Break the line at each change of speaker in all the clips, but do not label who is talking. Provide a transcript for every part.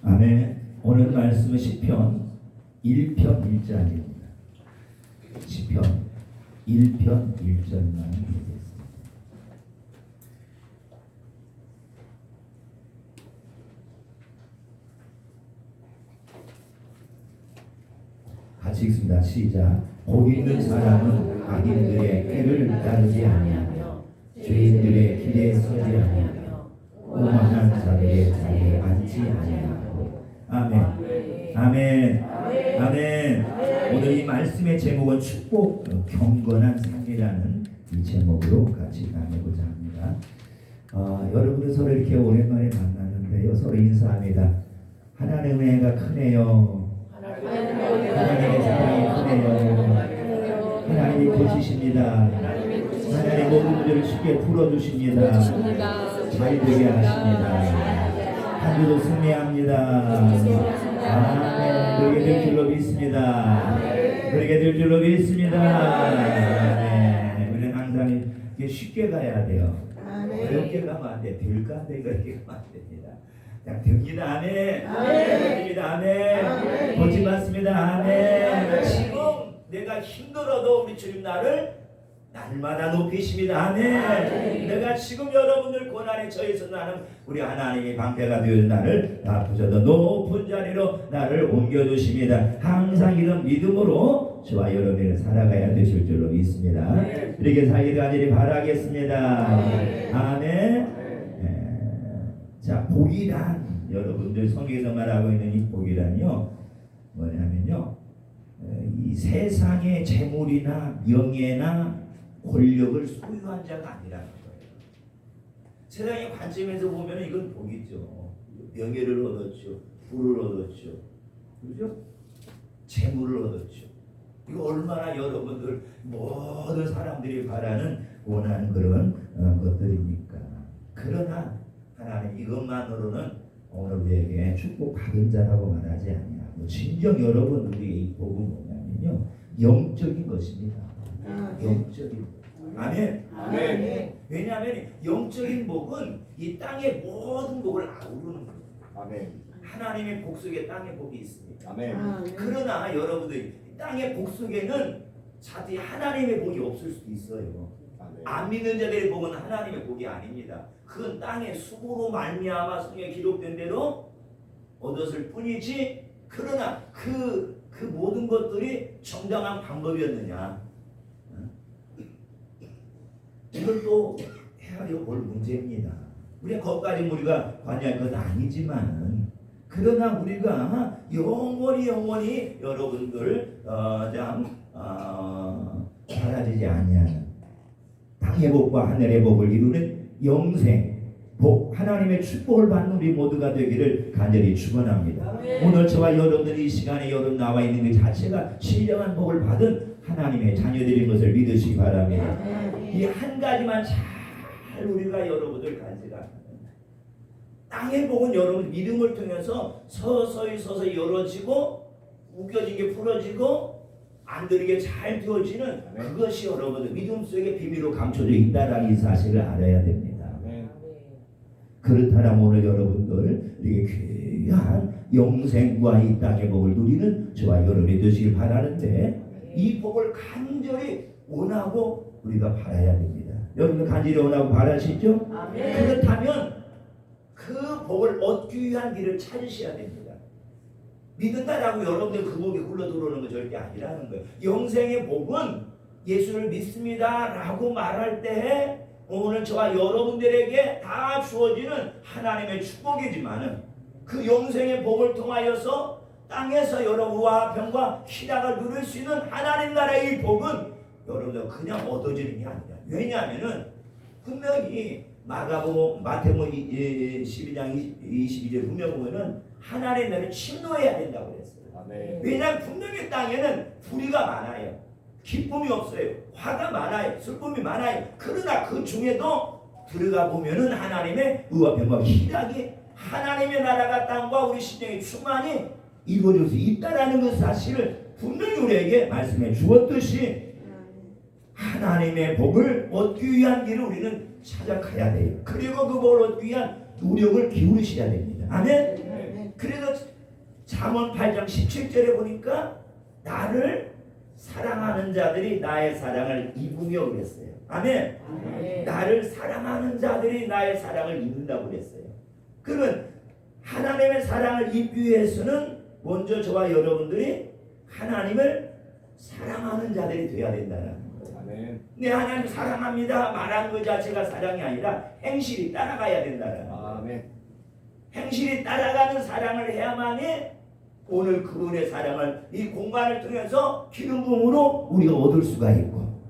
아멘. 오늘 말씀은 시편 1편 1절입니다. 시편 1편 1절만 읽겠습니다. 같이 읽습니다. 시작. 복 있는 사람은 악인들의 꾀를 따르지 아니하며 죄인들의 길에 서지 아니하며 오만한 자들의 자리에 앉지 아니하고. 아멘. 아멘. 아멘. 오늘 이 말씀의 제목은 축복 경건한 삶이라는 이 제목으로 같이 나누고자 합니다. 여러분은 서로 이렇게 오랜만에 만났는데요, 서로 인사합니다. 하나님의 은혜가 크네요. 하나님의 사랑이 크네요. 하나님이 보시십니다. 하나님 모든 문제를 쉽게 풀어주십니다. 잘 되게 하십니다. 한 주도 승리합니다. 아멘. 그렇게 될 줄로 믿습니다. 그렇게 될 줄로 믿습니다. 아멘. 우리는 항상 이렇게 쉽게 가야 돼요. 어렵게 가면 안 돼. 될까 안 돼. 그렇게 가면 안 됩니다. 그냥 됩니다. 아멘. 됩니다. 아멘. 보지 맞습니다. 아멘. 지금 내가 힘들어도 우리 주님 나를 날마다 높이십니다. 아멘. 내가 지금 여러분들 고난에 처해서 나는 우리 하나님이 방패가 되어 나를 아프셔도 높은 자리로 나를 옮겨주십니다. 항상 이런 믿음으로 저와 여러분이 살아가야 되실 줄로 믿습니다. 이렇게 살기를 간절히 바라겠습니다. 아멘. 자, 복이란, 여러분들 성경에서 말하고 있는 이 복이란요 뭐냐면요, 이 세상의 재물이나 명예나 권력을 소유한 자가 아니라는 거예요. 세상의 관점에서 보면 이건 복이죠. 명예를 얻었죠, 부를 얻었죠, 그렇죠? 재물을 얻었죠. 이거 얼마나 여러분들 모든 사람들이 바라는 원하는 그런 것들입니까? 그러나 하나님 이것만으로는 오늘 우리에게 축복 받은 자라고 말하지 아니하고, 진정 여러분들이 이 복은 뭐냐면요, 영적인 것입니다. 영적인 복. 아멘. 아멘. 왜냐하면 영적인 복은 이 땅의 모든 복을 아우르는 거예요. 아멘. 하나님의 복 속에 땅의 복이 있습니다. 아멘. 그러나 여러분들 땅의 복 속에는 자기 하나님의 복이 없을 수도 있어요. 안 믿는 자들의 복은 하나님의 복이 아닙니다. 그건 땅의 수고로 말미암아 성경에 기록된 대로 얻었을 뿐이지, 그러나 그 모든 것들이 정당한 방법이었느냐, 이걸 또 헤아려 볼 문제입니다. 우리가 거기까지 우리가 관여할 건 아니지만, 그러나 우리가 영원히 여러분들 사라지지 아니하는 땅의 복과 하늘의 복을 이루는 영생 복, 하나님의 축복을 받는 우리 모두가 되기를 간절히 축원합니다. 오늘 저와 여러분들이 이 시간에 여러분 나와 있는 그 자체가 신령한 복을 받은 하나님의 자녀들인 것을 믿으시기 바랍니다. 이 한 가지만 잘 우리가 여러분들 간직하면, 땅의 복은 여러분 믿음을 통해서 서서히 열어지고 묶여진 게 풀어지고 안 들리게 잘 되어지는 그것이 여러분들 믿음 속에 비밀로 감춰져 있다라는 이 사실을 알아야 됩니다. 그렇다면 오늘 여러분들 이게 귀한 영생과 이 땅의 복을 누리는 저와 여러분이 되시길 바라는데, 이 복을 간절히 원하고 우리가 바라야 됩니다. 여러분들 간절히 원하고 바라시죠? 그렇다면 그 복을 얻기 위한 길을 찾으셔야 됩니다. 믿는다라고 여러분들 그 복이 굴러 들어오는 거 절대 아니라는 거예요. 영생의 복은 예수를 믿습니다라고 말할 때 오늘 저와 여러분들에게 다 주어지는 하나님의 축복이지만은, 그 영생의 복을 통하여서 땅에서 여러 우와 평과 희락을 누릴 수 있는 하나님 나라의 이 복은 여러분들 그냥 얻어지는 게 아니라, 왜냐하면은 분명히 마태복음 12장 22절 분명 보면은 하나님의 나라를 침노해야 된다고 그랬어요. 왜냐하면 분명히 땅에는 불의가 많아요, 기쁨이 없어요, 화가 많아요, 슬픔이 많아요. 그러나 그 중에도 들어가 보면은 하나님의 의와 평과 희락이, 하나님의 나라가 땅과 우리 심령의 충만이 이루어질 수 있다라는 그 사실을 분명히 우리에게 말씀해 주었듯이, 하나님의 복을 얻기 위한 길을 우리는 찾아가야 돼요. 그리고 그 복을 얻기 위한 노력을 기울이셔야 됩니다. 아멘. 그래서 잠언 8장 17절에 보니까 나를 사랑하는 자들이 나의 사랑을 입으며 그랬어요. 아멘. 나를 사랑하는 자들이 나의 사랑을 입는다고 그랬어요. 그러면 하나님의 사랑을 입기 위해서는 먼저 저와 여러분들이 하나님을 사랑하는 자들이 되어야 된다는 거예요.
아멘.
내 하나님 사랑합니다 말하는 것 자체가 사랑이 아니라 행실이 따라가야 된다는 거예요.
아멘.
행실이 따라가는 사랑을 해야만이 오늘 그분의 사랑을 이 공간을 통해서 기름 부음으로 우리가 얻을 수가 있고,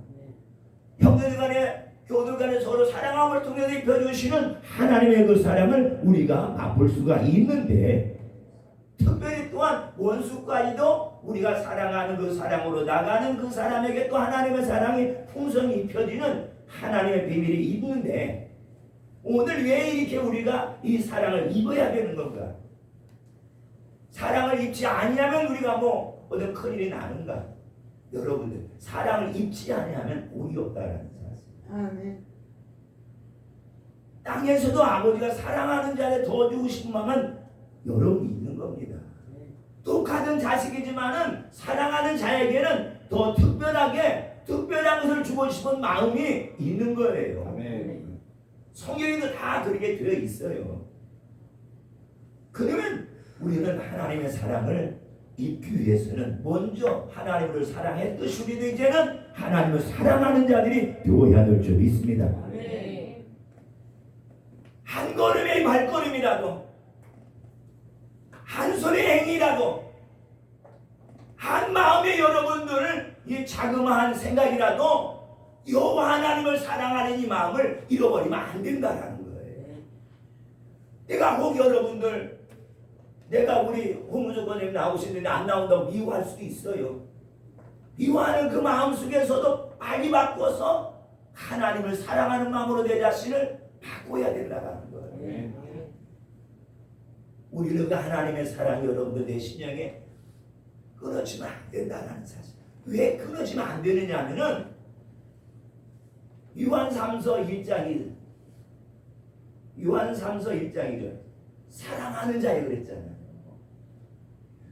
형제들 간에 교우들 간에 서로 사랑함을 통해서 입혀주시는 하나님의 그 사랑을 우리가 맛볼 수가 있는데, 특별히 또한 원수까지도 우리가 사랑하는 그 사랑으로 나가는 그 사람에게 또 하나님의 사랑이 풍성히 입혀지는 하나님의 비밀이 있는데, 오늘 왜 이렇게 우리가 이 사랑을 입어야 되는 건가? 사랑을 입지 아니하면 우리가 뭐 어떤 큰일이 나는가? 여러분들, 사랑을 입지 아니하면 복이 없다라는 사실.
아멘.
땅에서도 아버지가 사랑하는 자를 더 주고 싶은 마음은 여러분이 있는 겁니다. 똑같은 자식이지만은 사랑하는 자에게는 더 특별한 것을 주고 싶은 마음이 있는 거예요.
아멘.
성경에도 다 그렇게 되어 있어요. 그러면 우리는 하나님의 사랑을 입기 위해서는 먼저 하나님을 사랑했듯이 우리도 이제는 하나님을 사랑하는 자들이 되어야 될 줄 믿습니다. 한 걸음의 발걸음이라도, 한 손의 행위라도, 한 마음의 여러분들을 이 자그마한 생각이라도 여호와 하나님을 사랑하는 이 마음을 잃어버리면 안 된다라는 거예요. 내가 혹 여러분들, 내가 우리 홍문석 권사님 나오시는데 안 나온다고 미워할 수도 있어요. 미워하는 그 마음 속에서도 빨리 바꿔서 하나님을 사랑하는 마음으로 내 자신을 바꿔야 된다는 거예요.
아멘.
우리는 그 하나님의 사랑이 여러분들 내 심령에 끊어지면 안 된다는 사실. 왜 끊어지면 안 되느냐 하면은 요한 3서 1장 1, 요한 3서 1장 1을 사랑하는 자여 그랬잖아요.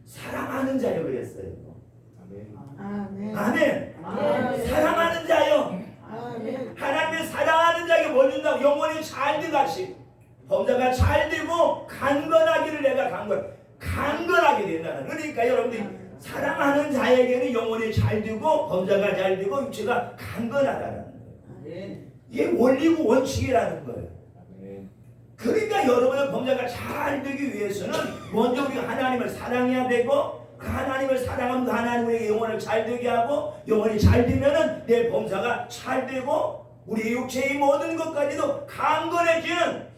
사랑하는 자여 그랬어요.
아멘.
아멘.
아멘.
아멘.
사랑하는 자여.
아멘.
하나님의 사랑하는 자에게 뭘 준다고? 영원히 잘되같이 범사가 잘되고 강건하기를 내가 강건하게 된다는. 그러니까 여러분들이 사랑하는 자에게는 영원히 잘되고 범사가 잘되고 육체가 강건하다는 거예요. 이게 원리고 원칙이라는 거예요.
아멘.
그러니까 여러분의 범사가 잘 되기 위해서는 먼저 우리가 하나님을 사랑해야 되고, 그 하나님을 사랑하면 그 하나님의 영혼을 잘 되게 하고, 영혼이 잘 되면은 내 범사가 잘 되고 우리 육체의 모든 것까지도 강건해지는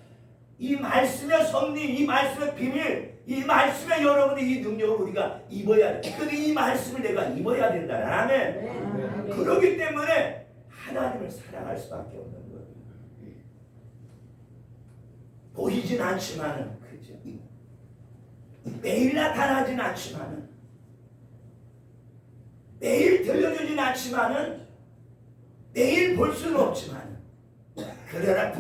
이 말씀의 섭리, 이 말씀의 비밀, 이 말씀의 여러분의 이 능력을 우리가 입어야 돼. 근데 이 말씀을 내가 입어야 된다. 아멘. 그렇기 때문에 하나님을 사랑할 수밖에 없는 거예요. 보이진 않지만은, 그죠? 매일 나타나진 않지만은, 매일 들려주진 않지만은, 매일 볼 수는 없지만, 그러나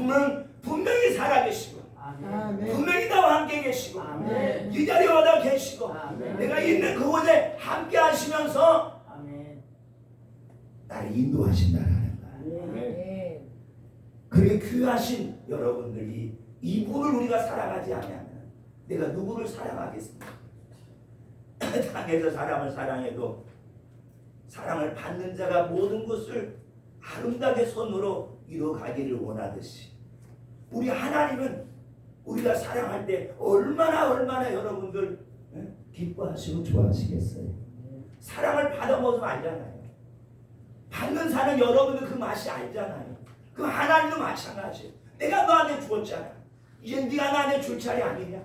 분명히 살아계시고,
아멘.
분명히 나와 함께 계시고,
아멘.
이 자리에 와다 계시고,
아멘.
내가 있는 그곳에 함께 하시면서
아멘.
나를 인도하신다라는 거야.
아멘.
그렇게 귀하신 여러분들이 이분을 우리가 사랑하지 않으면 내가 누구를 사랑하겠습니까? 땅에서 사람을 사랑해도 사랑을 받는 자가 모든 것을 아름답게 손으로 이루어가기를 원하듯이, 우리 하나님은 우리가 사랑할 때 얼마나 여러분들 기뻐하시고 좋아하시겠어요. 사랑을 받아먹으면 알잖아요. 받는 사람 여러분들 그 맛이 알잖아요. 그 하나님도 마찬가지예요. 내가 너한테 주었잖아. 이제 네가 나한테 줄 차례 아니냐.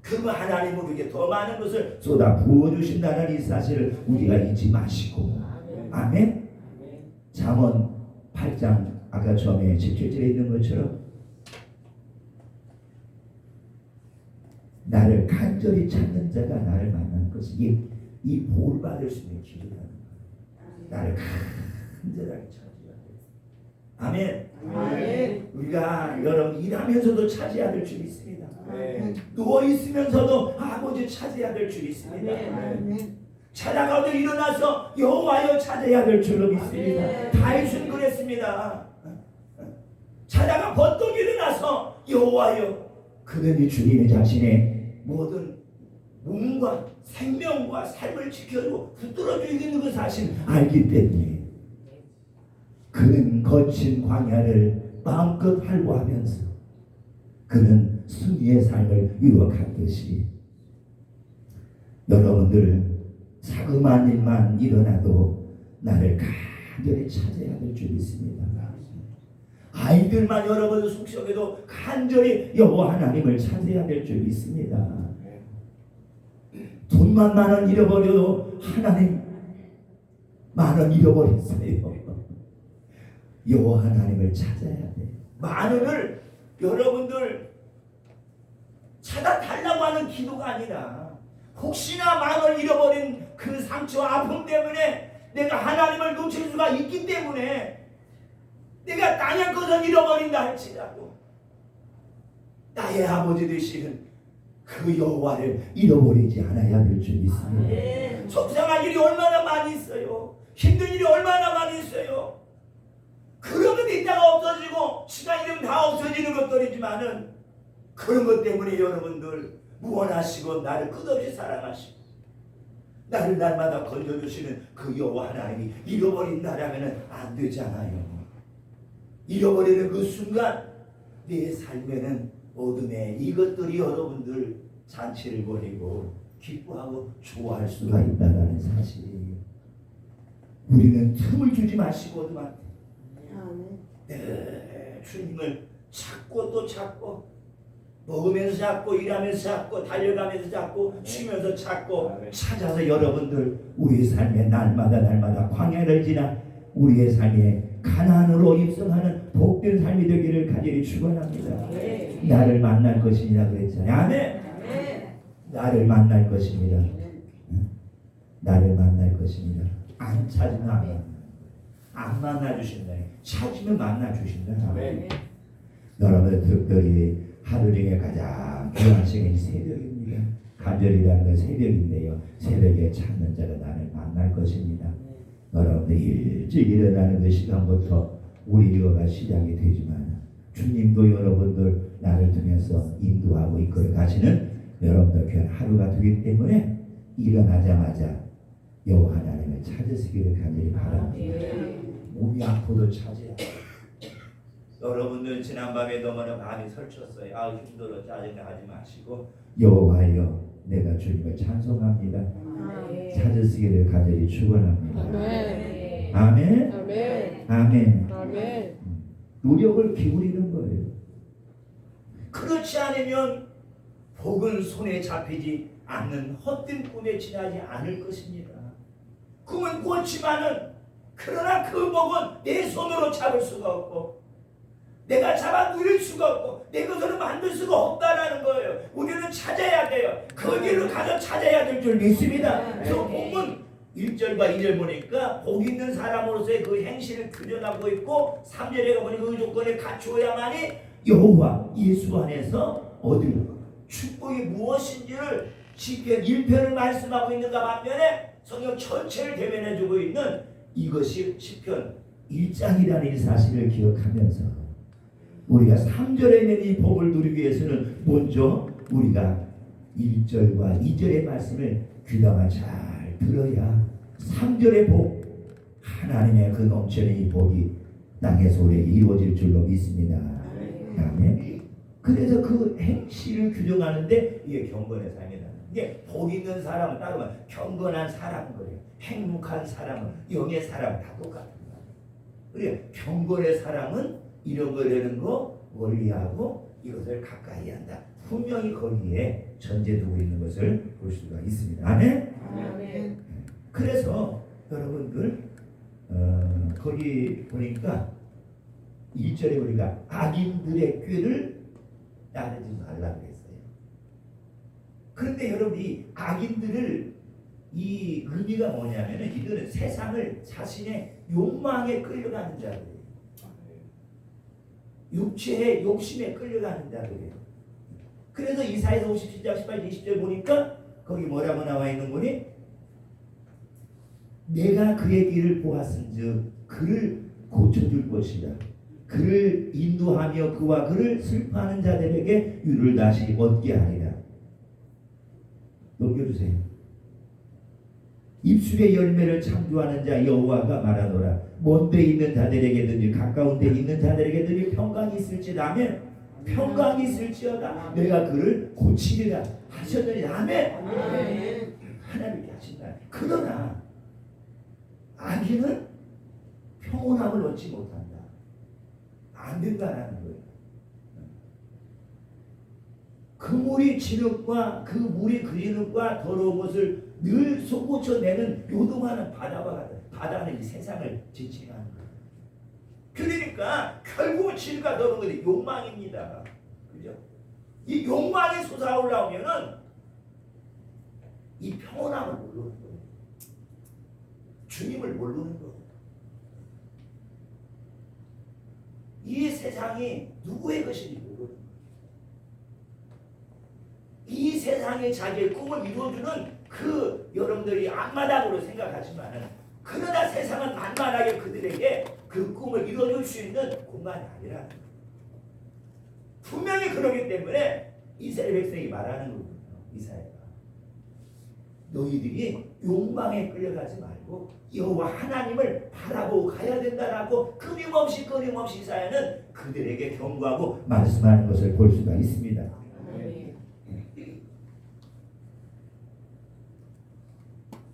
그 하나님은 우리에게 더 많은 것을 쏟아 부어주신다는 이 사실을 우리가 잊지 마시고, 아멘. 잠언 8장 아까 처음에 17절에 있는 것처럼 나를 간절히 찾는 자가 나를 만난 것이 이 복을 받을 수 있는 길이라는 거예요. 나를 간절하게 차지해야 돼요. 아멘.
아멘.
우리가 여러분 일하면서도 차지해야 될 줄이 있습니다.
아멘.
누워 있으면서도 아버지 차지해야 될 줄이 있습니다.
아멘.
자다가도 일어나서 여호와여 찾아야 될 줄로 믿습니다. 다윗은 그랬습니다. 자다가 번뜩 일어나서 여호와여, 그는 주님의 자신의 모든 몸과 생명과 삶을 지켜주고 붙들어 주시는 그 사실 알기 때문에 그는 거친 광야를 마음껏 활보하면서 그는 승리의 삶을 이루어갔듯이 여러분들 자그마한 일만 일어나도 나를 간절히 찾아야 될 줄 있습니다. 아이들만 여러분 속속에도 간절히 여호와 하나님을 찾아야 될 줄 있습니다. 돈만 10,000원 잃어버려도 하나님 10,000원 잃어버렸어요. 여호와 하나님을 찾아야 돼. 10,000원을 여러분들 찾아 달라고 하는 기도가 아니라 혹시나 10,000원 잃어버린 그 상처와 아픔 때문에 내가 하나님을 놓칠 수가 있기 때문에 내가 땅의 것을 잃어버린다 할지라도 나의 아버지 되시는 그 여호와를 잃어버리지 않아야 될 줄 믿습니다. 속상한 일이 얼마나 많이 있어요. 힘든 일이 얼마나 많이 있어요. 그런 것 있다가 없어지고 시간이 되면 다 없어지는 것들이지만은 그런 것 때문에 여러분들 무언하시고 나를 끝없이 사랑하시고 나를 날마다 건져주시는 그 여호와 하나님이 잃어버린다라면 안 되잖아요. 잃어버리는 그 순간 내 삶에는 어둠에 이것들이 여러분들 잔치를 벌이고 기뻐하고 좋아할 수가 있다는 사실이에요. 우리는 틈을 주지 마시고 어둠한테 주님을 찾고 또 찾고 먹으면서 찾고 일하면서 찾고 달려가면서 찾고 쉬면서 찾고 찾아서 여러분들 우리 삶의 날마다 광야를 지나 우리의 삶에 가나안으로 입성하는 복된 삶이 되기를 간절히 축원합니다. 나를 만날 것이니라 그랬잖아요. 아멘. 나를 만날 것입니다. 나를 만날 것입니다. 안 찾으면 안 만나 주신다. 찾으면 만나 주신다.
아멘.
여러분 특별히 하루 중에 가장 귀한 시간이 새벽입니다. 간절이라는 건 새벽인데요. 새벽에 찾는 자가 나를 만날 것입니다. 여러분들 일찍 일어나는 그 시간부터 우리 일과가 시작이 되지만 주님도 여러분들 나를 통해서 인도하고 이끌어 가시는 여러분들 귀한 하루가 되기 때문에 일어나자마자 여호와 하나님을 찾으시기를 간절히 바랍니다. 몸이 아파도 찾아야 돼요. 여러분들 지난밤에 너무나 많이 설쳤어요. 아 힘들어 짜증나 하지 마시고 여호와여 내가 주님을 찬송합니다. 찾으시기를 간절히 축원합니다.
아멘.
아멘.
아멘.
아멘.
아멘.
노력을 기울이는 거예요. 그렇지 않으면 복은 손에 잡히지 않는 헛된 꿈에 지나지 않을 것입니다. 꿈은 꿨지만은 그러나 그 복은 내 손으로 잡을 수가 없고 내가 잡아 누릴 수가 없고 내 것으로 만들 수가 없다라는 거예요. 우리는 찾아야 돼요. 그 길로 가서 찾아야 될 줄 믿습니다. 그래서 복은 1절과 2절 보니까 복 있는 사람으로서의 그 행실을 규정하고 있고 3절에 가보니까 그 조건을 갖추어야만이 여호와 예수 안에서 어디로 축복이 무엇인지를 시편 1편을 말씀하고 있는가 반면에 성경 전체를 대변해주고 있는 이것이 시편 1장이라는 이 사실을 기억하면서 우리가 3절에 있는 이 복을 누리기 위해서는 먼저 우리가 1절과 2절의 말씀을 귀담아 잘 들어야 3절의 복 하나님의 그 넘치는 이 복이 땅에서 우리에게 이루어질 줄로 믿습니다. 아멘. 그래서 그 행실을 규정하는데 이게 경건의 삶이다. 이게 복 있는 사람은 따로 말 경건한 사람은 그래요. 행복한 사람은 영의 사람 다 똑같은 거예요. 그래 경건의 사람은 이런 거라는 거 원리하고 이것을 가까이 한다. 분명히 거기에 전제두고 있는 것을 볼 수가 있습니다. 아멘.
아멘.
그래서 여러분들 거기 보니까 1절에 우리가 악인들의 꾀를 따르지 말라고 했어요. 그런데 여러분이 악인들을 이 의미가 뭐냐면은 이들은 세상을 자신의 욕망에 끌려가는 자들이에요. 육체의 욕심에 끌려가는 자들이에요. 그래서 이사야서 57장 18, 20절 보니까 거기 뭐라고 나와 있는 거니? 내가 그의 길을 보았은즉 그를 고쳐줄 것이다. 그를 인도하며 그와 그를 슬퍼하는 자들에게 유를 다시 얻게 하리라. 넘겨주세요. 입술의 열매를 창조하는 자 여호와가 말하노라. 먼데 있는 자들에게든지 가까운 데 있는 자들에게든지 평강이 있을지라면 평강이 있을지어다. 내가 그를 고치리라 하셨더니 아멘. 하나님께 하신다. 그러나 악인은 평온함을 얻지 못한다. 안 된다라는 거예요. 그 물이 진흙과 그 물이 그 진흙과 더러운 것을 늘 솟구쳐내는 요동하는 바다와 같다. 바다는 이 세상을 지칭하는 거예요. 그러니까 결국 진흙과 더러운 것이 욕망입니다. 그죠? 이 욕망이 솟아올라오면은 이 평온함을 모르는 거예요. 주님을 모르는 거예요. 이 세상이 누구의 것인지 모르는 거예요. 이 세상에 자기의 꿈을 이루어주는 그 여러분들이 앞마당으로 생각하지만 그러나 세상은 만만하게 그들에게 그 꿈을 이루어줄 수 있는 공간이 아니라 분명히 그러기 때문에 이스라엘 백성이 말하는 거거든요. 이사야가 너희들이 욕망에 끌려가지 말고 여호와 하나님을 바라보고 가야 된다라고 끊임없이 이사야는 그들에게 경고하고 말씀하는 것을 볼 수가 있습니다.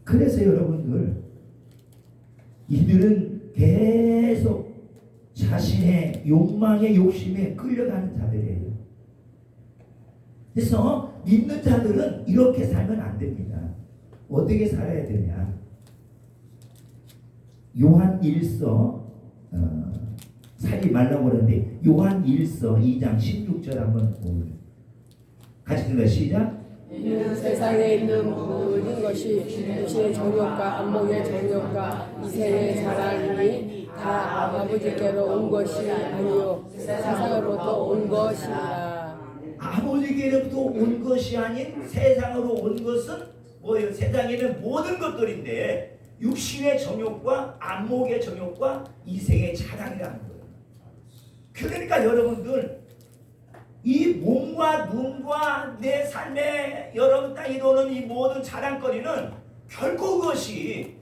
그래서 여러분들 이들은 계속 자신의 욕망의 욕심에 끌려가는 자들이에요. 그래서 믿는 자들은 이렇게 살면 안 됩니다. 어떻게 살아야 되냐? 요한 1서 살지 말라고 그러는데 요한 1서 2장 16절 한번 보세요. 같이 읽어 시작.
이는 세상에 있는 모든 것이 육신의 정욕과 안목의 정욕과 이생의 자랑이니 다 아버지께로 온 것이 아니요 세상으로부터 온 것이라.
아버지께로부터 온 것이 아닌 세상으로 온 것은 뭐예요? 세상에 있는 모든 것들인데 육신의 정욕과 안목의 정욕과 이생의 자랑이라는 거예요. 그러니까 여러분들 이 몸과 눈과 내 삶에 여러분 땅에 이루는 이 모든 자랑거리는 결코 그것이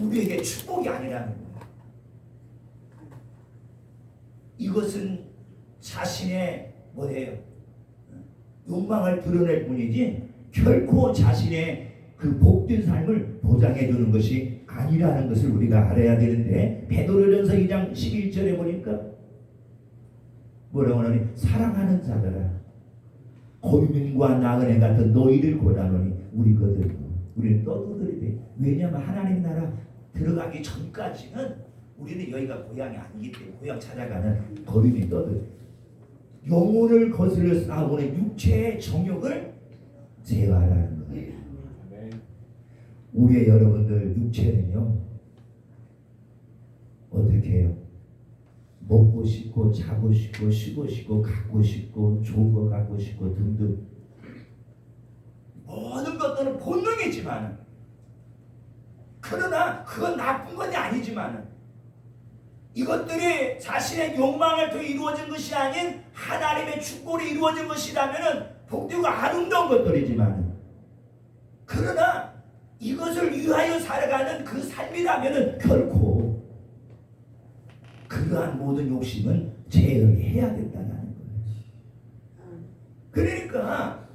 우리에게 축복이 아니라는 거예요. 이것은 자신의 뭐예요? 욕망을 드러낼 뿐이지 결코 자신의 그 복된 삶을 보장해 주는 것이 아니라는 것을 우리가 알아야 되는데 베드로전서 2장 11절에 보니까 뭐라고 하니? 사랑하는 자들아 고민과 나그네 같은 너희를 고라노니 우리는 떠들어야 돼. 왜냐하면 하나님 나라 들어가기 전까지는 우리는 여기가 고향이 아니기 때문에 고향 찾아가는 거리니 떠들. 영혼을 거슬러 싸우는 육체의 정욕을 제어하라는 거예요. 우리의 여러분들 육체는요 어떻게 해요? 먹고 싶고 자고 싶고 쉬고 싶고 갖고 싶고 좋은 거 갖고 싶고 등등 모든 것들은 본능이지만 그러나 그건 나쁜 것이 아니지만 이것들이 자신의 욕망을 통해 이루어진 것이 아닌 하나님의 축복으로 이루어진 것이라면 복되고 아름다운 것들이지만 그러나 이것을 위하여 살아가는 그 삶이라면 결코 그러한 모든 욕심은 제어해야 된다는 거예요. 그러니까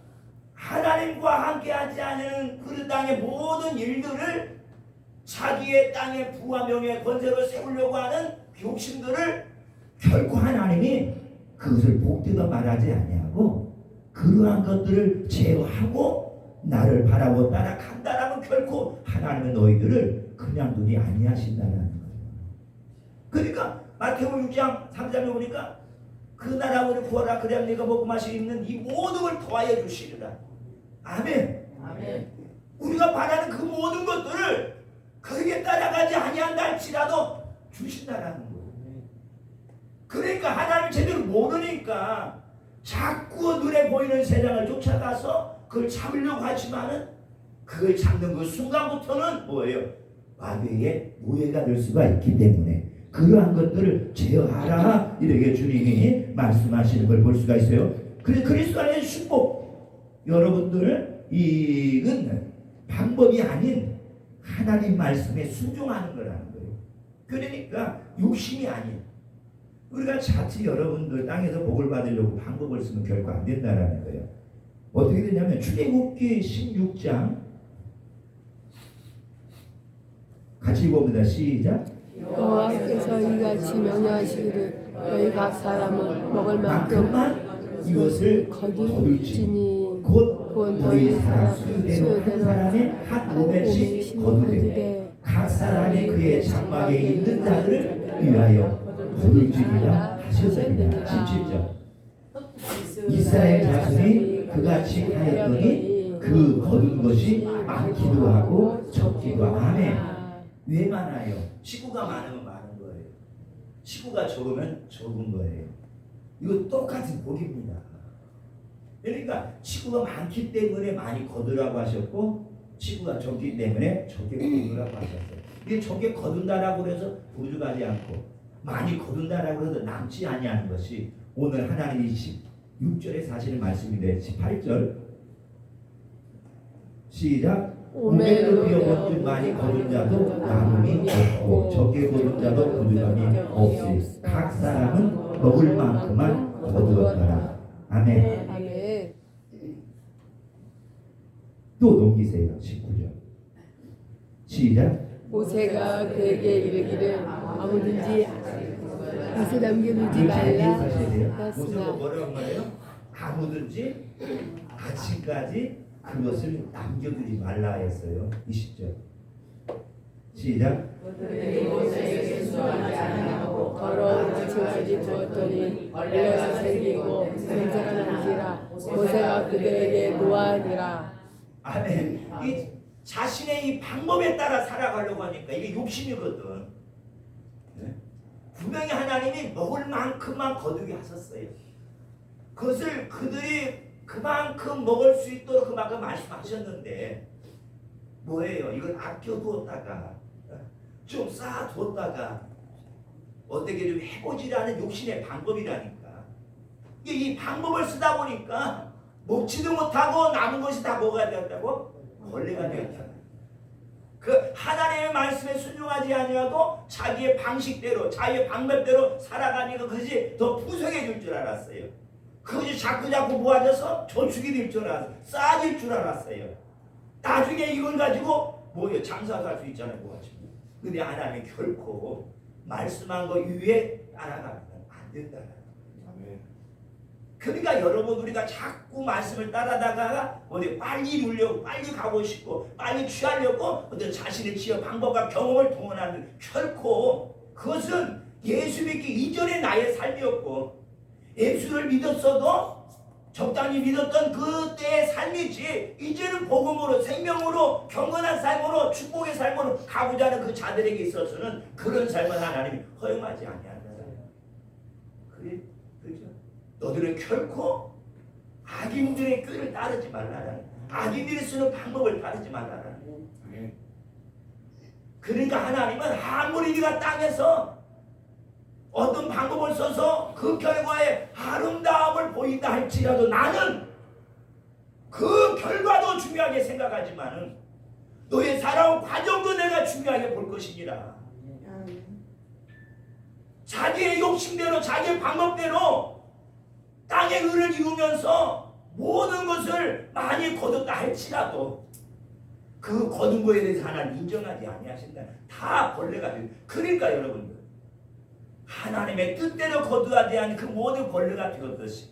하나님과 함께하지 않은 그 땅의 모든 일들을 자기의 땅의 부와 명예 권세로 세우려고 하는 욕심들을 결코 하나님이 그것을 복되다 말하지 아니하고 그러한 것들을 제어하고 나를 바라고 따라간다라면 결코 하나님은 너희들을 그냥 두지 아니하신다는 거예요. 그러니까 마태복음 6장 3절에 보니까 그 나라를 구하라 그래야 네가 먹고 마실 있는 이 모든 걸 더하여 주시리라. 아멘.
아멘.
우리가 바라는 그 모든 것들을 그에게 따라가지 아니한다 할지라도 주신다라는 거예요. 그러니까 하나님을 제대로 모르니까 자꾸 눈에 보이는 세상을 쫓아가서 그걸 잡으려고 하지만은 그걸 잡는 그 순간부터는 뭐예요? 마귀의 노예가 될 수가 있기 때문에 그러한 것들을 제어하라 이렇게 주님이 말씀하시는 걸 볼 수가 있어요. 그래서 그리스도 안에 축복 여러분들 이건 방법이 아닌 하나님 말씀에 순종하는 거라는 거예요. 그러니까 욕심이 아니에요. 우리가 자칫 여러분들 땅에서 복을 받으려고 방법을 쓰면 결코 안 된다라는 거예요. 어떻게 되냐면 출애굽기 16장 같이 봅니다. 시작.
여호와께서 이같이 명령하시기를 너희 각 사람은 먹을 만큼
만큼만 이것을
거둘지니
곧
곧
너희 사람
수요대로
수요대로 한 사람의 한 500씩 거두되 각 사람이 그의 장막에 있는 자들을 위하여 거둘지니라 하셨습니다. 17절. 이스라엘 자손이 그같이 하였더니 그 거둔 것이 많기도 하고 적기도 하고 아멘. 왜 많아요? 식구가 많으면 많은 거예요. 식구가 적으면 적은 거예요. 이거 똑같은 복입니다. 그러니까 식구가 많기 때문에 많이 거두라고 하셨고 식구가 적기 때문에 적게 거두라고 하셨어요. 이게 적게 거둔다라고 해서 부족하지 않고 많이 거둔다라고 해서 남지 아니하는 것이 오늘 하나님이 16절에 사시는 말씀인데 18절 시작. 오멜로 비어본 많이 거둔 자도 나눔이 없고 적게 거둔 자도 부족함이 없으니 각 사람은 먹을 만큼만 거두었더라. 아멘.
아멘.
또 넘기세요. 19절 시작.
모세가 그에게 이르기를 아무든지 것을 남겨두지 말라
모세가
하였으나
뭐라고 말해요? 아무든지 아침까지 그것을 남겨두지 말라 했어요. 20절 시작.
더러운 아침까지 두었더니 벌레가 생기고 냄새가 나니라. 모세가 그들에게 노하니라.
아멘. 이 자신의 이 방법에 따라 살아가려고 하니까 이게 욕심이거든. 네? 분명히 하나님이 먹을 만큼만 거두게 하셨어요. 그것을 그들이 그만큼 먹을 수 있도록 그만큼 말씀하셨는데 뭐예요? 이걸 아껴두었다가 좀 쌓아두었다가 어떻게 좀 해보지라는 욕심의 방법이라니까. 이 방법을 쓰다 보니까 먹지도 못하고 남은 것이 다 뭐가 되었다고? 벌레가 되었다. 그 하나님의 말씀에 순종하지 아니하고 자기의 방식대로 자기의 방법대로 살아가니까 그것이 더 풍성해질 줄 알았어요. 그것이 자꾸 모아져서 저축이 될 줄 알았어요. 쌓아질 줄 알았어요. 나중에 이걸 가지고 뭐예요? 장사도 할 수 있잖아요. 뭐하지? 근데 하나님이 결코 말씀한 거 위에 따라가면 안 된다.
아멘.
그러니까 여러분 우리가 자꾸 말씀을 따라다가 어디 빨리 누려고 빨리 가고 싶고 빨리 취하려고 어떤 자신의 지혜 방법과 경험을 동원하는 결코 그것은 예수 믿기 이전의 나의 삶이었고 예수를 믿었어도 적당히 믿었던 그때의 삶이지 이제는 복음으로 생명으로 경건한 삶으로 축복의 삶으로 가고자 하는 그 자들에게 있어서는 그런 삶을 하나님이 허용하지 아니한다. 그래? 그렇죠? 너들은 결코 악인들의 꾀를 따르지 말라라는 악인들이 쓰는 방법을 따르지 말라라는.
아멘.
그러니까 하나님은 아무리 네가 땅에서 어떤 방법을 써서 그 결과에 아름다움을 보인다 할지라도 나는 그 결과도 중요하게 생각하지만은 너의 살아온 과정도 내가 중요하게 볼 것이니라. 자기의 욕심대로 자기의 방법대로 땅의 의를 이루면서 모든 것을 많이 거뒀다 할지라도 그 거둔 거에 대해서 하나님 인정하지 아니하신다. 다 벌레가 돼. 그러니까 여러분들 하나님의 뜻대로 거두어야 하는 그 모든 벌레가 되었듯이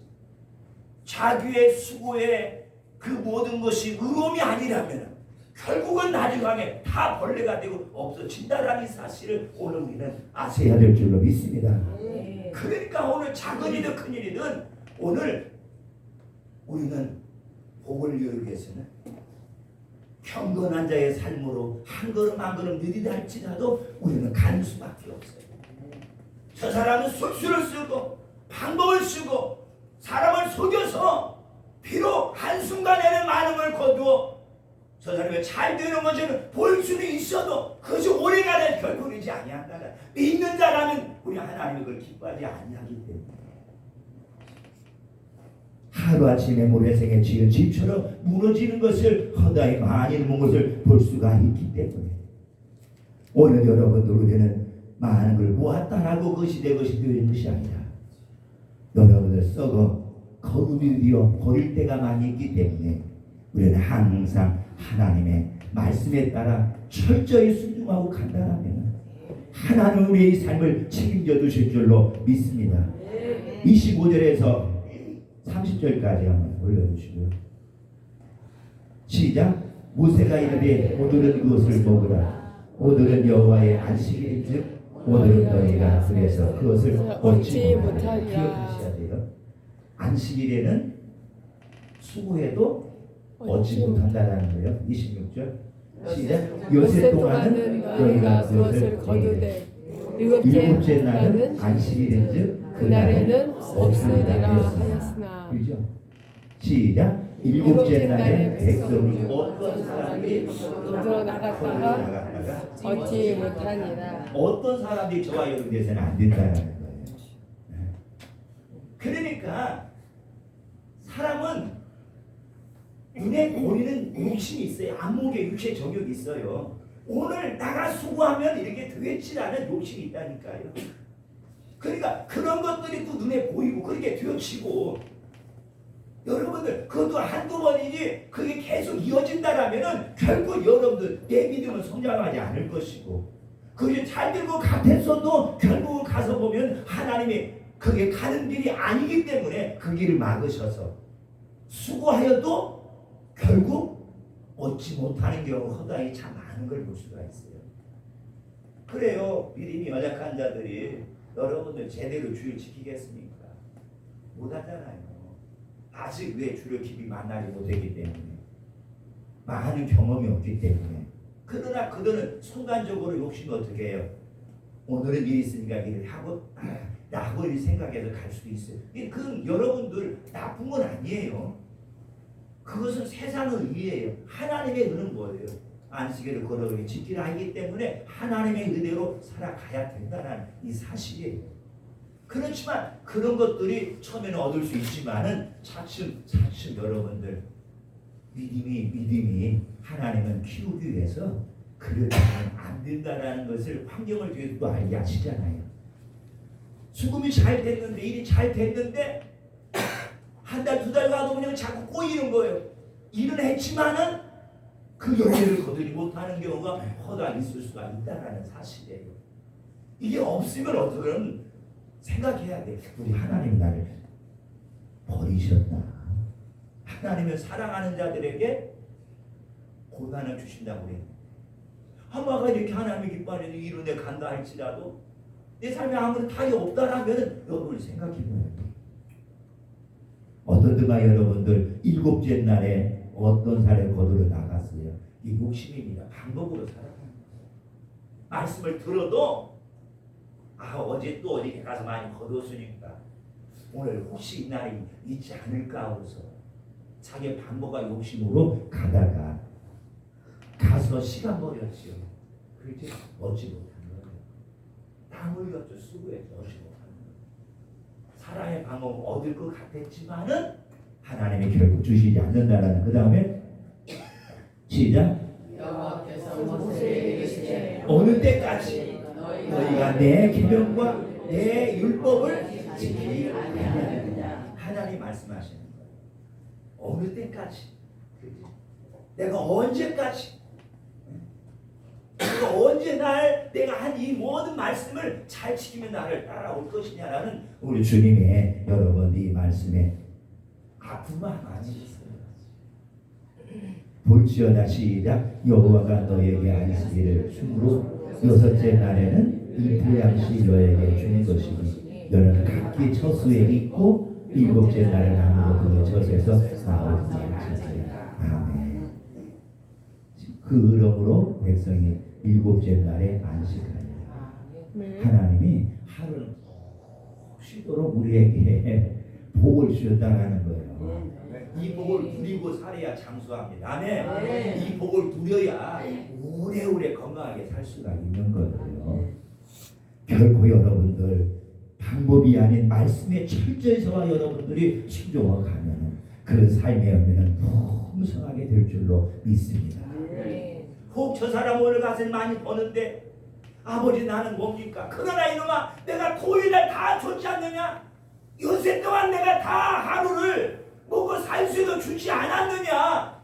자기의 수고에 그 모든 것이 의로움이 아니라면 결국은 나중에 다 벌레가 되고 없어진다라는 사실을 오늘 우리는 아셔야 될 줄로 믿습니다. 그러니까 오늘 작은 일이든 큰 일이든 오늘 우리는 복을 이루기 위해서는 경건한 자의 삶으로 한 걸음 한 걸음 느리다 할지라도 우리는 갈 수밖에 없어요. 저 사람은 술수를 쓰고 방법을 쓰고 사람을 속여서 비록 한순간에는 많은 걸 거두어 저 사람이 잘 되는 것을 볼 수는 있어도 그것이 오래가는 결코 그러지 아니한다. 믿는 자라면 우리 하나님이 그걸 기뻐하지 아니하기 때문에 하루아침에 모래성에 지은 집처럼 무너지는 것을 허다히 많이 먹은 것을 볼 수가 있기 때문에 오늘 여러분들 우리는 많은 걸 모았다라고 그것이 내 것이 되는 것이 아니라 여러분들 썩어 거름이 되어 버릴 때가 많이 있기 때문에 우리는 항상 하나님의 말씀에 따라 철저히 순종하고 간다라면 하나님 우리의 삶을 책임져 주실 줄로 믿습니다. 25절에서 30절까지 한번 올려주시고요. 시작. 모세가 이르되 오늘은 그것을 먹으라. 오늘은 여호와의 안식일인즉 오늘은 너희가 그래서 그것을 얻지 못하리라. 기억하셔야 돼요. 안식일에는 수고해도 얻지 못한다는 거예요. 26절 시작. 여세 동안은 너희가 그것을 거두되 일곱째 날은 안식일인즉 그날에는 없으리라 하였으나. 그죠? 시작. 일곱째 날에 백성이 어떤 사람이
거두어 나갔다가 얻지 못하니라.
어떤 사람들이 저와 여러분에서는 안 된다는 거예요. 그러니까 사람은 눈에 보이는 욕심이 있어요. 안목에 육체 정욕이 있어요. 오늘 나가 수고하면 이렇게 되겠지라는 욕심이 있다니까요. 그러니까 그런 것들이 또 눈에 보이고 그렇게 되어지고 여러분들 그것도 한두 번이지 그게 계속 이어진다라면은 결국 여러분들 내 믿음은 성장하지 않을 것이고 그게 잘 들고 같았어도 결국은 가서 보면 하나님이 그게 가는 길이 아니기 때문에 그 길을 막으셔서 수고하여도 결국 얻지 못하는 경우 허다히 참 많은 걸 볼 수가 있어요. 그래요. 믿음이 연약한 자들이 여러분들 제대로 주를 지키겠습니까? 못하잖아요. 아직 왜 주를 깊이 만나지 못했기 때문에 많은 경험이 없기 때문에. 그러나 그들은 순간적으로 욕심을 어떻게 해요? 오늘은 일이 있으니까 일을 하고 라고 일 생각해서 갈 수도 있어요. 그건 여러분들 나쁜 건 아니에요. 그것은 세상의 의예요. 하나님의 의는 뭐예요? 안식일을 거룩하게 지키라 하기 때문에 하나님의 의대로 살아가야 된다는 이 사실이에요. 그렇지만 그런 것들이 처음에는 얻을 수 있지만은 차츰 여러분들 믿음이 하나님은 키우기 위해서 그렇게 안 된다라는 것을 환경을 뒤에도 알게 하시잖아요. 수금이 잘 됐는데 일이 잘 됐는데 한 달 두 달 가도 그냥 자꾸 꼬이는 거예요. 일은 했지만은 그 열매를 거두지 못하는 경우가 허다히 있을 수가 있다는 사실이에요. 이게 없으면 어떻게든 생각해야 돼. 우리 하나님 나를 버리셨나? 하나님은 사랑하는 자들에게 고난을 주신다고 그래요. 한마가 이렇게 하나님이 기뻐하는 이런 데 간다 할지라도 내 삶에 아무런 탈이 없다라면 여러분을 생각해 봐야 돼. 어떠든가 여러분들 일곱째 날에 어떤 사례를 거두러 나갔어요. 이 욕심입니다. 방법으로 살아가는 거예요. 말씀을 들어도 어제 또 어디 가서 많이 거두었으니까 오늘 혹시 이 날이 있지 않을까 하고서 자기 방법과 욕심으로 가서 시간 버렸죠. 그렇지 얻지 못한 거예요. 땀 흘렸죠. 수고했죠. 얻지 못한 거예요. 사랑의 방법을 얻을 것 같았지만은 하나님이 결국 주시지 않는다라는. 그 다음에 시작.
여호와께서 모세에게 이르시되
어느 때까지 너희가 내 계명과 내 율법을 지키지 아니하느냐. 하나님 말씀하시는 거예요. 어느 때까지? 내가 언제까지? 내가 언제 내가 한 이 모든 말씀을 잘 지키면 나를 따라올 것이냐라는 우리 주님의 여러분 이 말씀에 아픔만 많이 있어요. 볼지어다 시작. 여호와가 너에게 안식일을 주므로 여섯째 날에는 이 보양식 너에게 주는 것이니 너는 각기 처수에 있고 일곱째 날에 나무로 그의 젖에서 나오리라. 아멘. 그 의로으로 백성이 일곱째 날에 안식하리라. 하나님이 하루는 넘치도록 우리에게 복을 주셨다라는 거예요.
아멘.
이 복을 누리고 살아야 장수합니다. 아멘.
아멘.
이 복을 누려야 오래오래 건강하게 살 수가 있는 거예요. 결코 여러분들 방법이 아닌 말씀에 철저히 서와 여러분들이 순종하고 가면 그 삶의 열매는 풍성하게 될 줄로 믿습니다.
아멘.
혹 저 사람 오늘 가서 많이 버는데 아버지 나는 뭡니까? 그러나 이놈아 내가 토요일날 다 줬지 않느냐? 요새 동안 내가 다 하루를 먹고 살 수도 주지 않았느냐?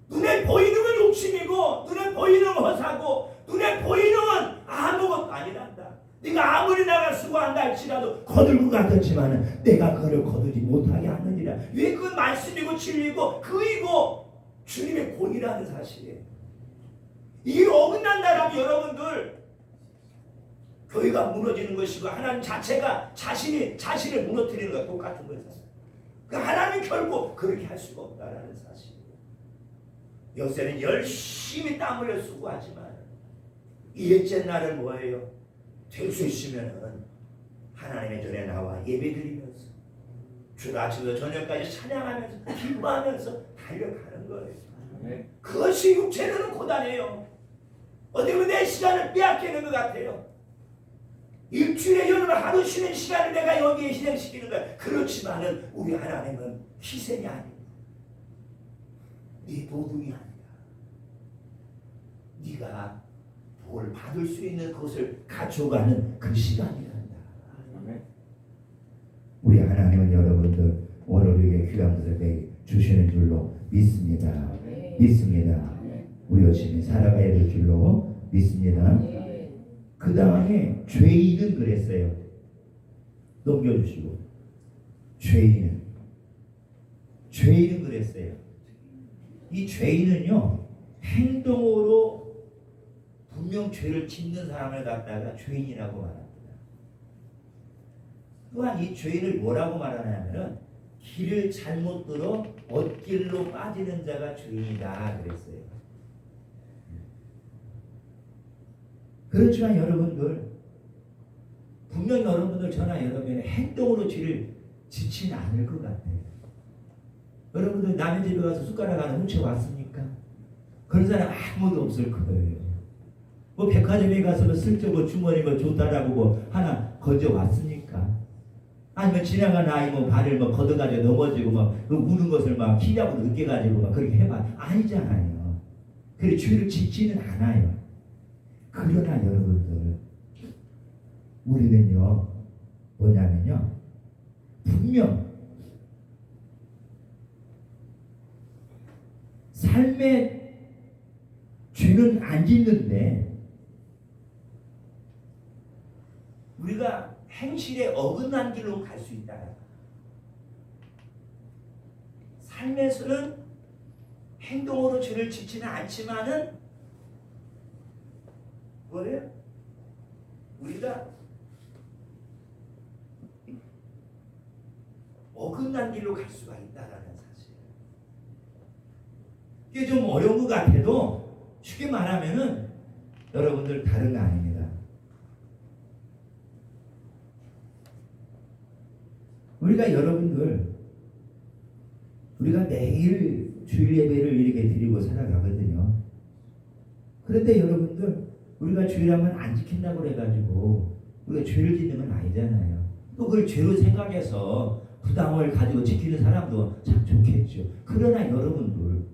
눈에 보이는 건 욕심이고 눈에 보이는 건 허사고 눈에 보이는 건 아무것도 아니란다. 네가 아무리 나가 수고한다 할지라도 거들고 갔었지만 내가 그를 거두지 못하게 하느니라. 왜 그 말씀이고 진리고 그이고 주님의 본이라는 사실이에요. 이 어긋난다라면 여러분들 교회가 무너지는 것이고 하나님 자체가 자신을 무너뜨리는 것과 똑같은 거예요. 그러니까 하나님은 결국 그렇게 할 수가 없다라는 사실이에요. 요새는 열심히 땀 흘려 수고하지만 이 일째 날은 뭐예요? 될 수 있으면은 하나님의 전에 나와 예배드리면서 주일 아침부터 저녁까지 찬양하면서 기뻐하면서 달려가는 거예요.
아멘.
그것이 육체로는 고단해요. 어디 보면 내 시간을 빼앗기는 것 같아요. 일주일에 여러분 하루 쉬는 시간을 내가 여기에 희생시키는 거야. 그렇지만은 우리 하나님은 희생이 아닙니다. 네 도둑이 아니라 네가 복을 받을 수 있는 것을 갖춰가는 그 시간이란다.
아멘.
우리 하나님은 여러분들 오늘 우리에게 귀한 것을 내게 주시는 줄로 믿습니다.
네.
믿습니다. 우리 열심히 살아가야 될 줄로 믿습니다.
네.
그 다음에 죄인은 그랬어요. 넘겨주시고 죄인은 그랬어요. 이 죄인은요 행동으로 분명 죄를 짓는 사람을 갖다가 죄인이라고 말합니다. 또한 이 죄인을 뭐라고 말하냐면은 길을 잘못 들어 엇길로 빠지는 자가 죄인이다 그랬어요. 그렇지만 여러분들 분명 여러분들 저나 여러분의 행동으로 죄를 짓지는 않을 것 같아요. 여러분들 남의 집에 가서 숟가락 하나 훔쳐왔습니까? 그런 사람 아무도 없을 거예요. 뭐 백화점에 가서 뭐 슬쩍 뭐 주머니 뭐 좋다라고 뭐 하나 건져왔습니까? 아니면 지나간 아이 뭐 발을 뭐 걷어가지고 넘어지고 막 우는 것을 막 키냐고 느껴가지고 막 그렇게 해봐. 아니잖아요. 그래 죄를 짓지는 않아요. 그러나 여러분들 우리는요 뭐냐면요 분명 삶의 죄는 안 짓는데 우리가 행실에 어긋난 길로 갈 수 있다. 삶에서는 행동으로 죄를 짓지는 않지만은 뭐예요? 우리가 어긋난 길로 갈 수가 있다라는 사실. 이게 좀 어려운 것 같아도 쉽게 말하면은 여러분들 다른 거 아닙니다. 우리가 매일 주일 예배를 이렇게 드리고 살아가거든요. 그런데 여러분들 우리가 주일하면 안 지킨다고 해가지고 우리가 죄를 짓는 건 아니잖아요. 또 그걸 죄로 생각해서 부담을 가지고 지키는 사람도 참 좋겠죠. 그러나 여러분들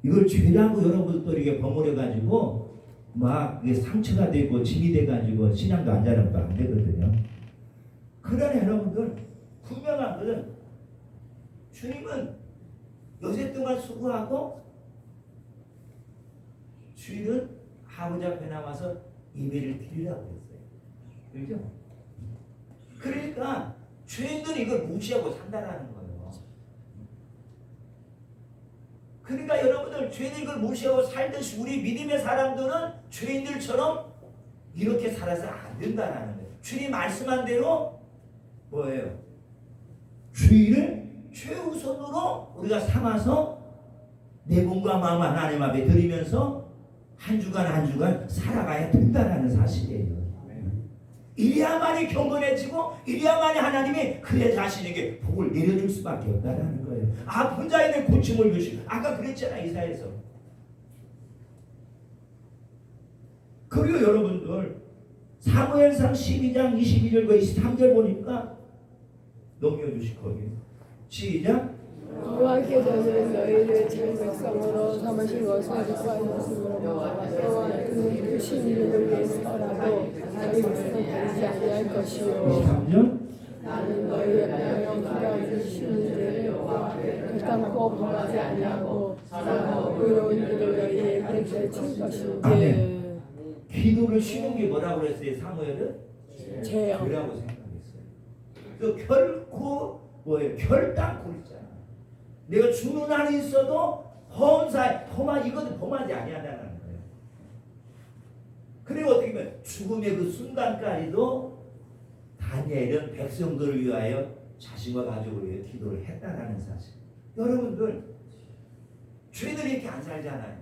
이걸 죄라고 여러분들 또 이렇게 버무려가지고 막 이게 상처가 되고 짐이 돼가지고 신앙도 안 자라면 안 되거든요. 그러나 여러분들 분명한 것은 주님은 요새 동안 수고하고 주일은 아버지 앞에 나와서 예배를 드리라고 했어요. 그렇죠? 그러니까 죄인들은 이걸 무시하고 산다라는 거예요. 그러니까 여러분들 죄인들 이걸 무시하고 살듯이 우리 믿음의 사람들은 죄인들처럼 이렇게 살아서 안 된다라는 거예요. 주님 말씀한 대로 뭐예요? 주일을 최우선으로 우리가 삼아서 내 몸과 마음 하나님 앞에 드리면서 한 주간 살아가야 된다라는 사실이에요. 이래야만이 경건해지고 이래야만이 하나님이 그의 자신에게 복을 내려줄 수밖에 없다라는 거예요. 아픈 자에게 고침을 주시고 아까 그랬잖아 이사야에서. 그리고 여러분들 사무엘상 12장 22절과 23절 보니까 넘겨주실 거예요. 시작.
여호와께서는 너희를 제 백성으로 삼으신 것을 기뻐하셨으므로 여호와는 그 신들을 위해서라도 너희 백성을 버리지 아니할 것이요
23절.
나는 너희의 명령 기다리는 신들을 결단코 범하지 아니하고 의로운 이를 너희에게 되칠 것인지.
아멘. 기도를 쉬는 게 뭐라고 그랬어요? 사무엘은?
죄요.
죄라고 생각했어요. 그 결코 뭐예요? 결단코 있잖아. 내가 죽는 한이 있어도 이것도 범하지 아니한다는 거예요. 그리고 어떻게 보면 죽음의 그 순간까지도 다니엘은 백성들을 위하여 자신과 가족을 위해 기도를 했다라는 사실. 여러분들 죄들이 이렇게 안 살잖아요.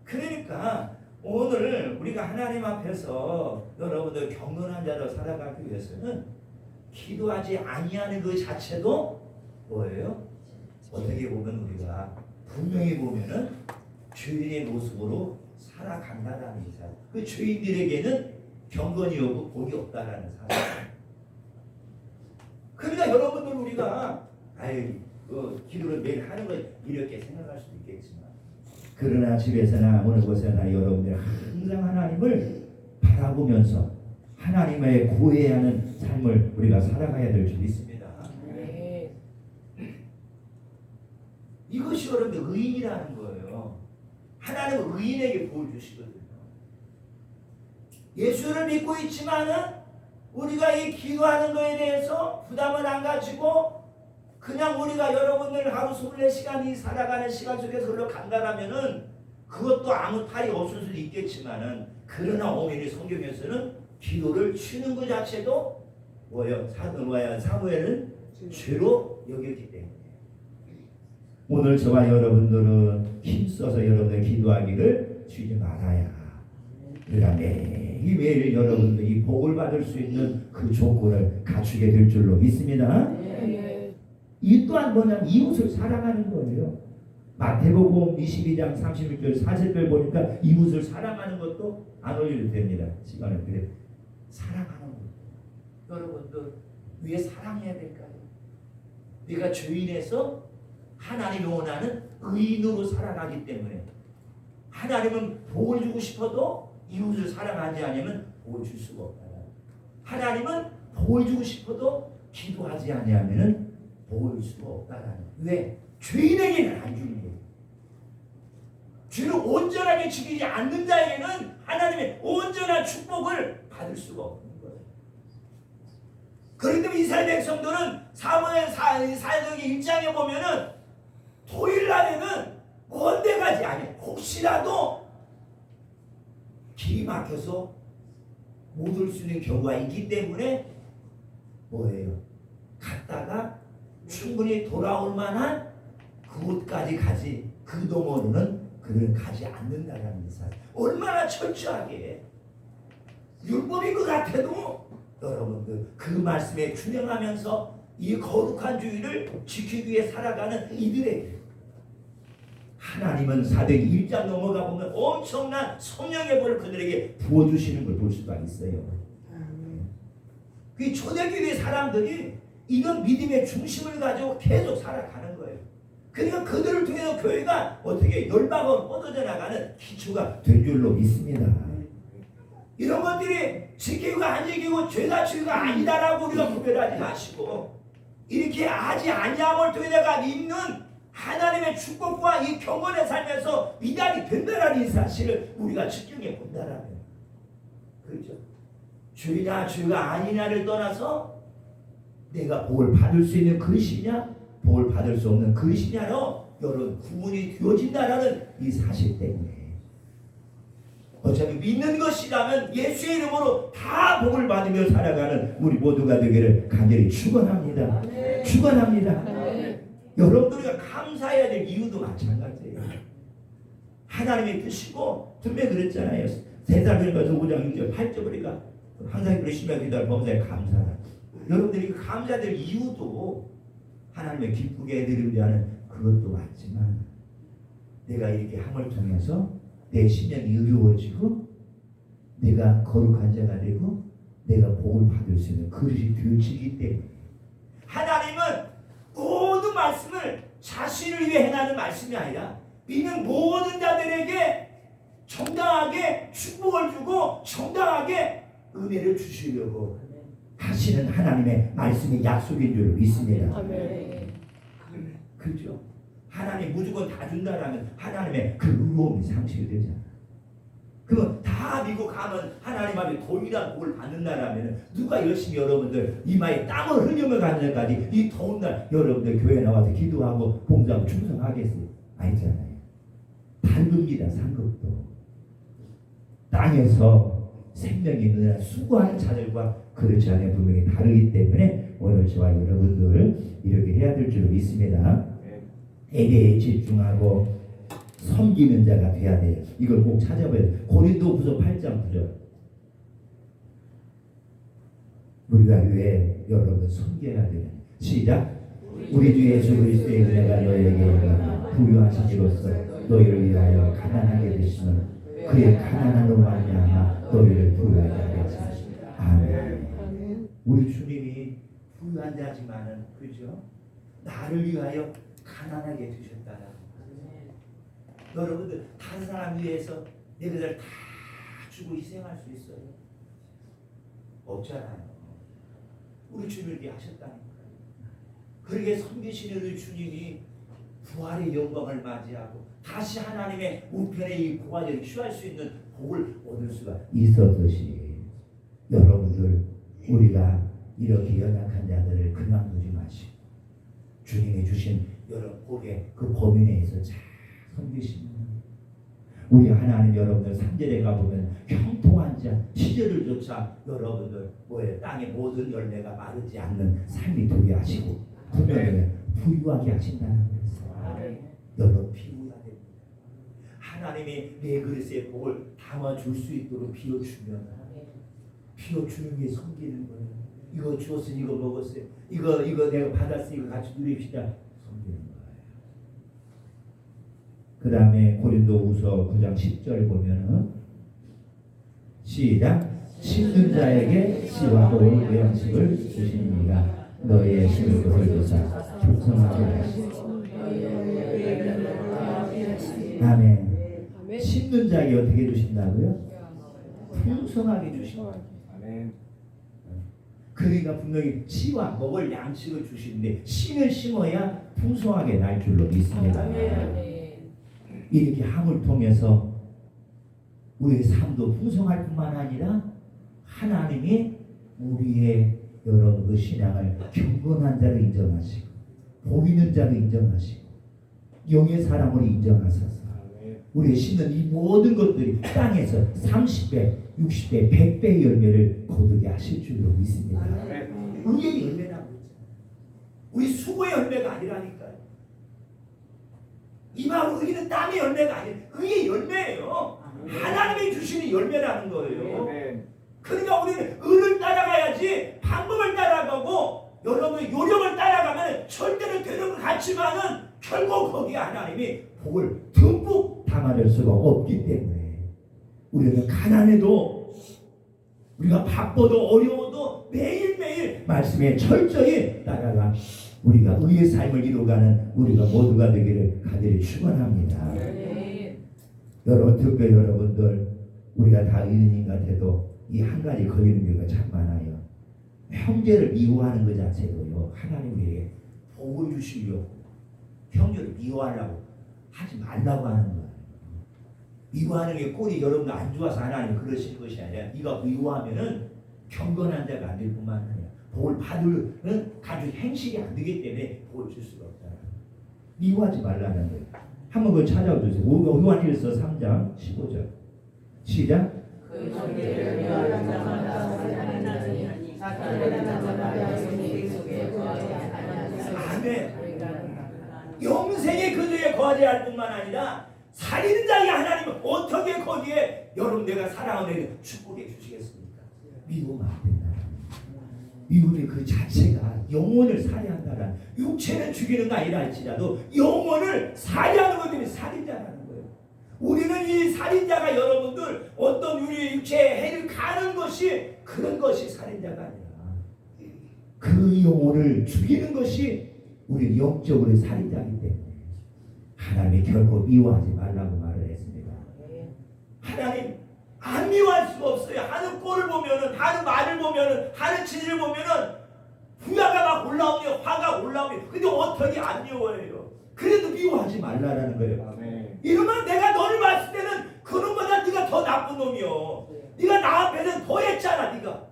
그러니까 오늘 우리가 하나님 앞에서 여러분들 경건한 자로 살아가기 위해서는 기도하지 아니하는 그 자체도 뭐예요? 어떻게 보면 우리가 분명히 보면은 죄인의 모습으로 살아간다라는 사실. 그 죄인들에게는 경건이 없고 복이 없다라는 사실. 그러니까 여러분들 우리가 기도를 매일 하는 거 이렇게 생각할 수도 있겠지만, 그러나 집에서나 어느 곳에나 여러분들 항상 하나님을 바라보면서 하나님의 구애하는 삶을 우리가 살아가야 될 줄 믿습니다. 이것이 여러분들 의인이라는 거예요. 하나님은 의인에게 복을 주시거든요. 예수를 믿고 있지만은 우리가 이 기도하는 거에 대해서 부담을 안 가지고 그냥 우리가 여러분들 하루 24시간이 살아가는 시간 속에서 흘러간다라면은 그것도 아무 탈이 없을 수도 있겠지만은, 그러나 오늘 성경에서는 기도를 쉬는 것 자체도 뭐예요? 사무엘은 죄로 여겼기 때문에 오늘 저와 여러분들은 힘써서 여러분들 기도하기를 쉬지 말아야, 그러나 매일매일 여러분들이 복을 받을 수 있는 그 조건을 갖추게 될 줄로 믿습니다. 이 또한 뭐냐면 이웃을 사랑하는 거예요. 마태복음 22장 31절 40절 보니까 이웃을 사랑하는 것도 안 올려도 됩니다. 시간을 그래 사랑하는 것. 여러분들 왜 사랑해야 될까요? 우리가 죄인에서 하나님이 원하는 의인으로 살아가기 때문에, 하나님은 복을 주고 싶어도 이웃을 사랑하지 않으면 복을 줄 수가 없다. 하나님은 복을 주고 싶어도 기도하지 않으면 복을 줄 수가 없다라는. 왜? 죄인에게는 안 주는 거예요. 죄를 온전하게 죽이지 않는 자에게는 하나님의 온전한 축복을 받을 수가 없는 거예요. 그렇기 때문에 이스라엘 백성들은 사무엘 사도기 1장에 보면은 토일날에는 먼 데 가지 아니, 혹시라도 길이 막혀서 못 올 수 있는 경우가 있기 때문에 뭐예요? 갔다가 충분히 돌아올 만한 그곳까지 가지, 그 동안은 그들은 가지 않는다라는 사실. 얼마나 철저하게 율법인 것 같아도 여러분들 그 말씀에 준행하면서 이 거룩한 주의를 지키기 위해 살아가는 이들에게 하나님은 사도기 1장 넘어가 보면 엄청난 성령의 불을 그들에게 부어주시는 걸 볼 수가 있어요. 그 초대교회 사람들이 이런 믿음의 중심을 가지고 계속 살아가는 거예요. 그러니까 그들을 통해서 교회가 어떻게 열방으로 뻗어져 나가는 기초가 될 줄로 믿습니다. 이런 것들이 지키고 안 지키고 죄다 죄가 아니다라고 우리가 구별하지 마시고, 이렇게 하지 아니함을 통해 내가 믿는 하나님의 축복과 이 경건의 삶에서 이달이 된다라는 이 사실을 우리가 측정해 본다라면, 그렇죠? 죄냐 죄가 아니냐를 떠나서 내가 복을 받을 수 있는 그릇이냐 복을 받을 수 없는 그릇이냐로 여러분 구분이 되어진다라는 이 사실 때문에, 어차피 믿는 것이라면 예수의 이름으로 다 복을 받으며 살아가는 우리 모두가 되기를 간절히 축원합니다. 축원합니다. 여러분들이 감사해야 될 이유도 마찬가지예요. 하나님의 뜻이고 분명히 그랬잖아요. 대사편에서 5장 6절 8절 보니까 항상 그러시면 기도할 범사에 감사하라. 여러분들이 감사될 이유도 하나님의 기쁘게 해드리고자 하는 그것도 맞지만 내가 이렇게 함을 통해서 내 심령이 의로워지고 내가 거룩한 자가 되고 내가 복을 받을 수 있는 그릇이 되어지기 때문에 하나님은 모든 말씀을 자신을 위해 행하는 말씀이 아니라 믿는 모든 자들에게 정당하게 축복을 주고 정당하게 은혜를 주시려고 하시는 하나님의 말씀의 약속인 줄 믿습니다.
아멘.
그렇죠? 하나님 무조건 다 준다라면 하나님의 그 의로움이 상실이 되잖아. 그거 다 믿고 가면 하나님 앞에 동일한 복을 받는다라면 누가 열심히 여러분들 이마에 땀을 흘리며 가는 날까지 이 더운 날 여러분들 교회 나와서 기도하고 봉사하고 충성하겠어요? 아니잖아요. 다릅니다. 상급도 땅에서 생명이 있는 수고하는 자들과 그렇지 않은 분명히 다르기 때문에 오늘 저와 여러분들 이렇게 해야 될 줄 믿습니다. 예배에 집중하고 섬기는 자가 돼야 돼요. 이걸 꼭 찾아봐야 돼요. 고린도후서 8장 9절. 우리가 왜 여러분 섬겨야 되냐? 시작. 우리 주 예수 그리스도의 은혜가 너희에게 부유하시기로써 너희를 위하여 가난하게 되시는 그의 가난함으로 말미암아 너희를 부유하게 하겠습니다. 아멘. 우리 주님이 부유한 자지만은 그죠? 나를 위하여 가난하게 되셨다라고. 여러분들 다른 사람 위해서 내 것을 다 주고 희생할 수 있어요? 없잖아요. 우리 주님을 이렇게 하셨다니까요. 그렇게 섬기시는 우리 주님이 부활의 영광을 맞이하고 다시 하나님의 우편의 이 고관을 취할 수 있는 복을 얻을 수가 있었듯이 여러분들 우리가 이렇게 연약한 자들을 그만두지 마시고 주님이 주신 여러 복의 그 범위 내에서 잘 섬기시는 우리 하나님 여러분들 3절에 가보면 형통한 자 시절을 조차 여러분들 뭐에 땅의 모든 열매가 마르지 않는 삶이 되게 하시고 분명히 부유하게 하신다는 거예요. 여러분 비우야 됩니다. 하나님이 내 그릇에 복을 담아줄 수 있도록 비워주면 비워주는 게 섬기는 거예요. 이거 주었으니 이거 먹었어요. 이거 내가 받았으니 이거 같이 누립시다. 섬기는 거예요. 그 다음에 고린도후서 9장 10절 보면은 시작. 심는 자에게 씨와 고운 양식을 주시니가 너희의 심을 것을 조사 풍성하게 하시고. 아멘. 심는 자에게 어떻게 주신다고요? 풍성하게 주신다.
아멘.
그러니까 분명히 씨와 먹을 양식을 주시는데 씨를 심어야 풍성하게 날 줄로 믿습니다. 이렇게 함을 통해서 우리의 삶도 풍성할 뿐만 아니라 하나님이 우리의 여러분 그 신앙을 경건한 자로 인정하시고 복 있는 자로 인정하시고 영의 사람으로 인정하셔서 우리의 심는 이 모든 것들이 땅에서 30배, 60배, 100배의 열매를 거두게 하실 줄로 믿습니다. 의의 열매라고 했잖아요. 우리 수고의 열매가 아니라니까요. 이마로 의는 땀의 열매가 아니에요. 의의 열매예요. 하나님이 주시는 열매라는 거예요. 그러니까 우리는 의를 따라가야지 방법을 따라가고 여러분의 요령을 따라가면 절대로 되는 것 같지만은 결국 거기에 하나님이 복을 듬뿍 담아낼 수가 없기 때문에 우리는 가난해도 우리가 바빠도 어려워도 매일매일 말씀에 철저히 따라가 우리가 의의 삶을 이루어가는 우리가 모두가 되기를 간절히 축원합니다. 여러분 특별히 여러분들 우리가 다 의인인 같아도 이 한 가지 걸리는 경우가 참 많아요. 형제를 미워하는 것 자체도요 하나님에게 복을 주시려고 형제를 미워하려고 하지 말라고 하는 거예요. 미워하는 게 꼴이 여러분 안 좋아서 하나님 그러시는 것이 아니라 네가 미워하면은 경건한 자가 안 될 뿐만 아니라 복을 받으는 가족 행실이 안 되기 때문에 복을 줄 수가 없다. 미워하지 말라는 거예요. 한번 그걸 찾아보세요. 요한일서 3장 15절 시작.
그 형제를 미워하는 자마다 살인하니 사탄은 자마다 영생의 속에 거하지 아니하느니라.
아멘. 영생의 그들에 거하지 않을 뿐만 아니라 살리는 자에게 하나님은 어떻게 거기에 여러분 내가 사랑하는 축복해 주시겠습니까? 미우면 안 된다. 미움의 그 자체가 영혼을 살해한다는, 육체는 죽이는 거 아니라 할지라도 영혼을 살해하는 것 때문에 살인자라는 거예요. 우리는 이 살인자가 여러분들 어떤 우리의 육체에 해를 가는 것이, 그런 것이 살인자가 아니라 그 영혼을 죽이는 것이 우리 영적으로 살인자이기 때문에 하나님이 결코 미워하지 말라고 말을 했습니다. 하나님 안 미워할 수가 없어요. 하는 꼴을 보면은, 하는 말을 보면은, 하는 짓을 보면은 부야가 막 올라오면, 화가 올라오면, 근데 어떻게 안 미워해요? 그래도 미워하지 말라라는 거예요.
아멘.
이러면 내가 너를 봤을 때는 그놈보다 네가 더 나쁜 놈이요. 네가 나 앞에는 더 했잖아. 네가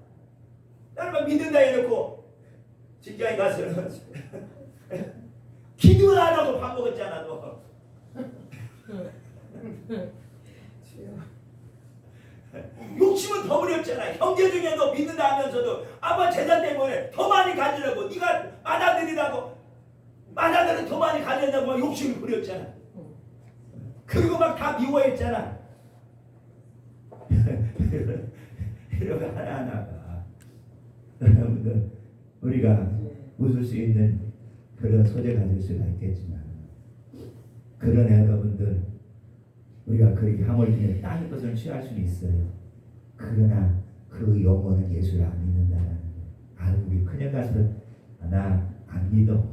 나를 막 믿는다 해놓고 직장에 가서는 기도를 안 하고 밥 먹었잖아. 너 욕심은 더 부렸잖아. 형제 중에 너 믿는다 하면서도 아빠 재산 때문에 더 많이 가지려고, 네가 맏아들이라고 맏아들은 더 많이 가지려고 막 욕심을 부렸잖아. 그리고 막 다 미워했잖아. 이러고 하나하나가 여러분들 우리가 웃을 수 있는 그런 소재 가질 수가 있겠지만, 그러나 여러분들 우리가 그렇게 하물며 땅의 것을 취할 수는 있어요. 그러나 그 영혼은 예수를 안 믿는다는 거예요. 아, 우리 그냥 가서 나 안 믿어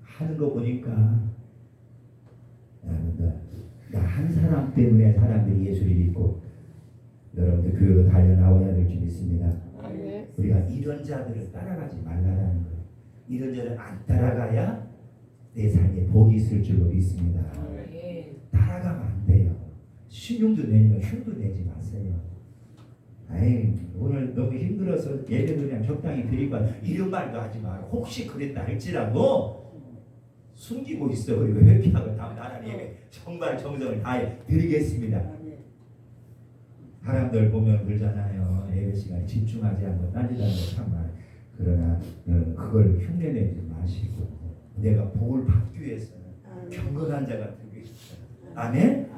하는 거 보니까 여러분들 나 한 사람 때문에 사람들이 예수를 믿고 여러분들 교회로 달려나와야 될 줄 믿습니다. 우리가 이런 자들을 따라가지 말라라는 거예요. 이런 자를 안 따라가야 내 삶에 복이 있을 줄로 믿습니다. 따라가면 안 돼요. 신용도 내지만 흉도 내지 마세요. 아이, 오늘 너무 힘들어서 예배도 그냥 적당히 드리고 이런 말도 하지 마. 혹시 그랬다 할지라도 숨기고 있어. 그리고 회개하고 다음 하나님 예배 정말 정성을 다해 드리겠습니다. 사람들 보면 그러잖아요. 예배 시간에 집중하지 않고 따지다는 거 참말. 그러나 그걸 흉내내지 마시고 내가 복을 받기 위해서는 경건한 자가 되고 있어요. 아멘?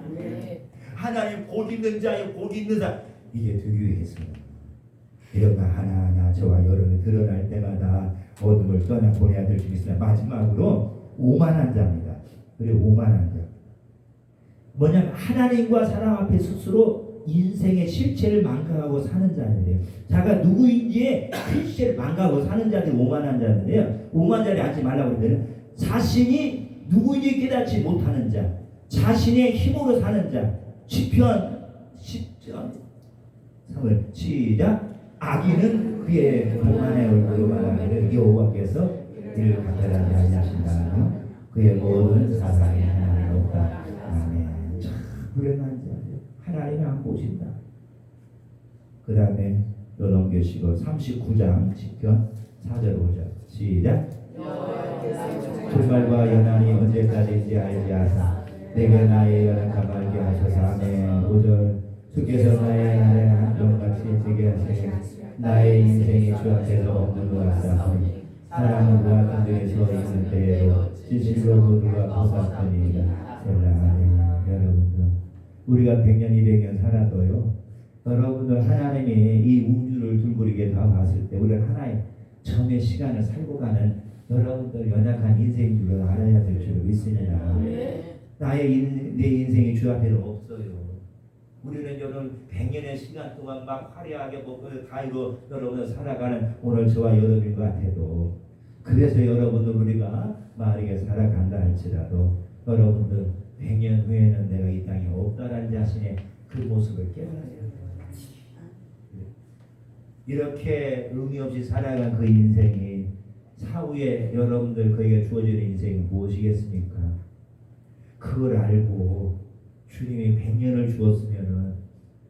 하나님 복 있는 자요, 복 있는 자, 이게 되기 위해서는 이런 거 하나하나 저와 여러분이 드러날 때마다 어둠을 떠나 보내야 될 줄 있으나, 마지막으로 오만한 자입니다. 그리고 오만한 자 뭐냐면 하나님과 사람 앞에 스스로 인생의 실체를 망각하고 사는 자들이에요. 자가 누구인지에 실체를 망각하고 사는 자들이 오만한 자인데요. 오만한 자를 하지 말라고 그러면 자신이 누구인지 깨닫지 못하는 자, 자신의 힘으로 사는 자. 시편 10편 3월 시작. 악인은 그의 교만의 얼굴로 말하기를 여호와께서 이를 갖다라지 아니하신다. 그의 모든 사상이 하나님 없다. 아멘. 참 불행한 자예요. 하나님이 안 보신다. 그 다음에 또 넘겨시고 39장 10편 4절 5절 시작. 불말과 연한이 언제까지인지 알지 않사 내게 나의 연한 가말게 하소서. 아멘. 5절 주께서 나의 날에 한동같이 되게 하시니 나의 인생이 주 앞에서 없는 것 같사오니 사람은 그 같은 데에 서 있는 때에도 진실로 모두가 보살펴니이다. 여러분들 우리가 100년 200년 살아도요, 여러분들 하나님이 이 우주를 둥그리게 다 봤을 때 우리는 하나의 점의 시간을 살고 가는 여러분들 연약한 인생인 줄 알아야 될 줄 믿습니다. 내 인생이 주 앞에는 없어요. 우리는 여러분 100년의 시간 동안 막 화려하게 먹고 가위로 여러분을 살아가는 오늘 저와 여러분인 것 같아도, 그래서 여러분들 우리가 마르게 살아간다 할지라도 여러분들 100년 후에는 내가 이 땅에 없다라는 자신의 그 모습을 깨달아야 돼요. 이렇게 의미 없이 살아간 그 인생이 사후에 여러분들 그에게 주어지는 인생이 무엇이겠습니까? 그걸 알고 주님이 100년을 주었으면은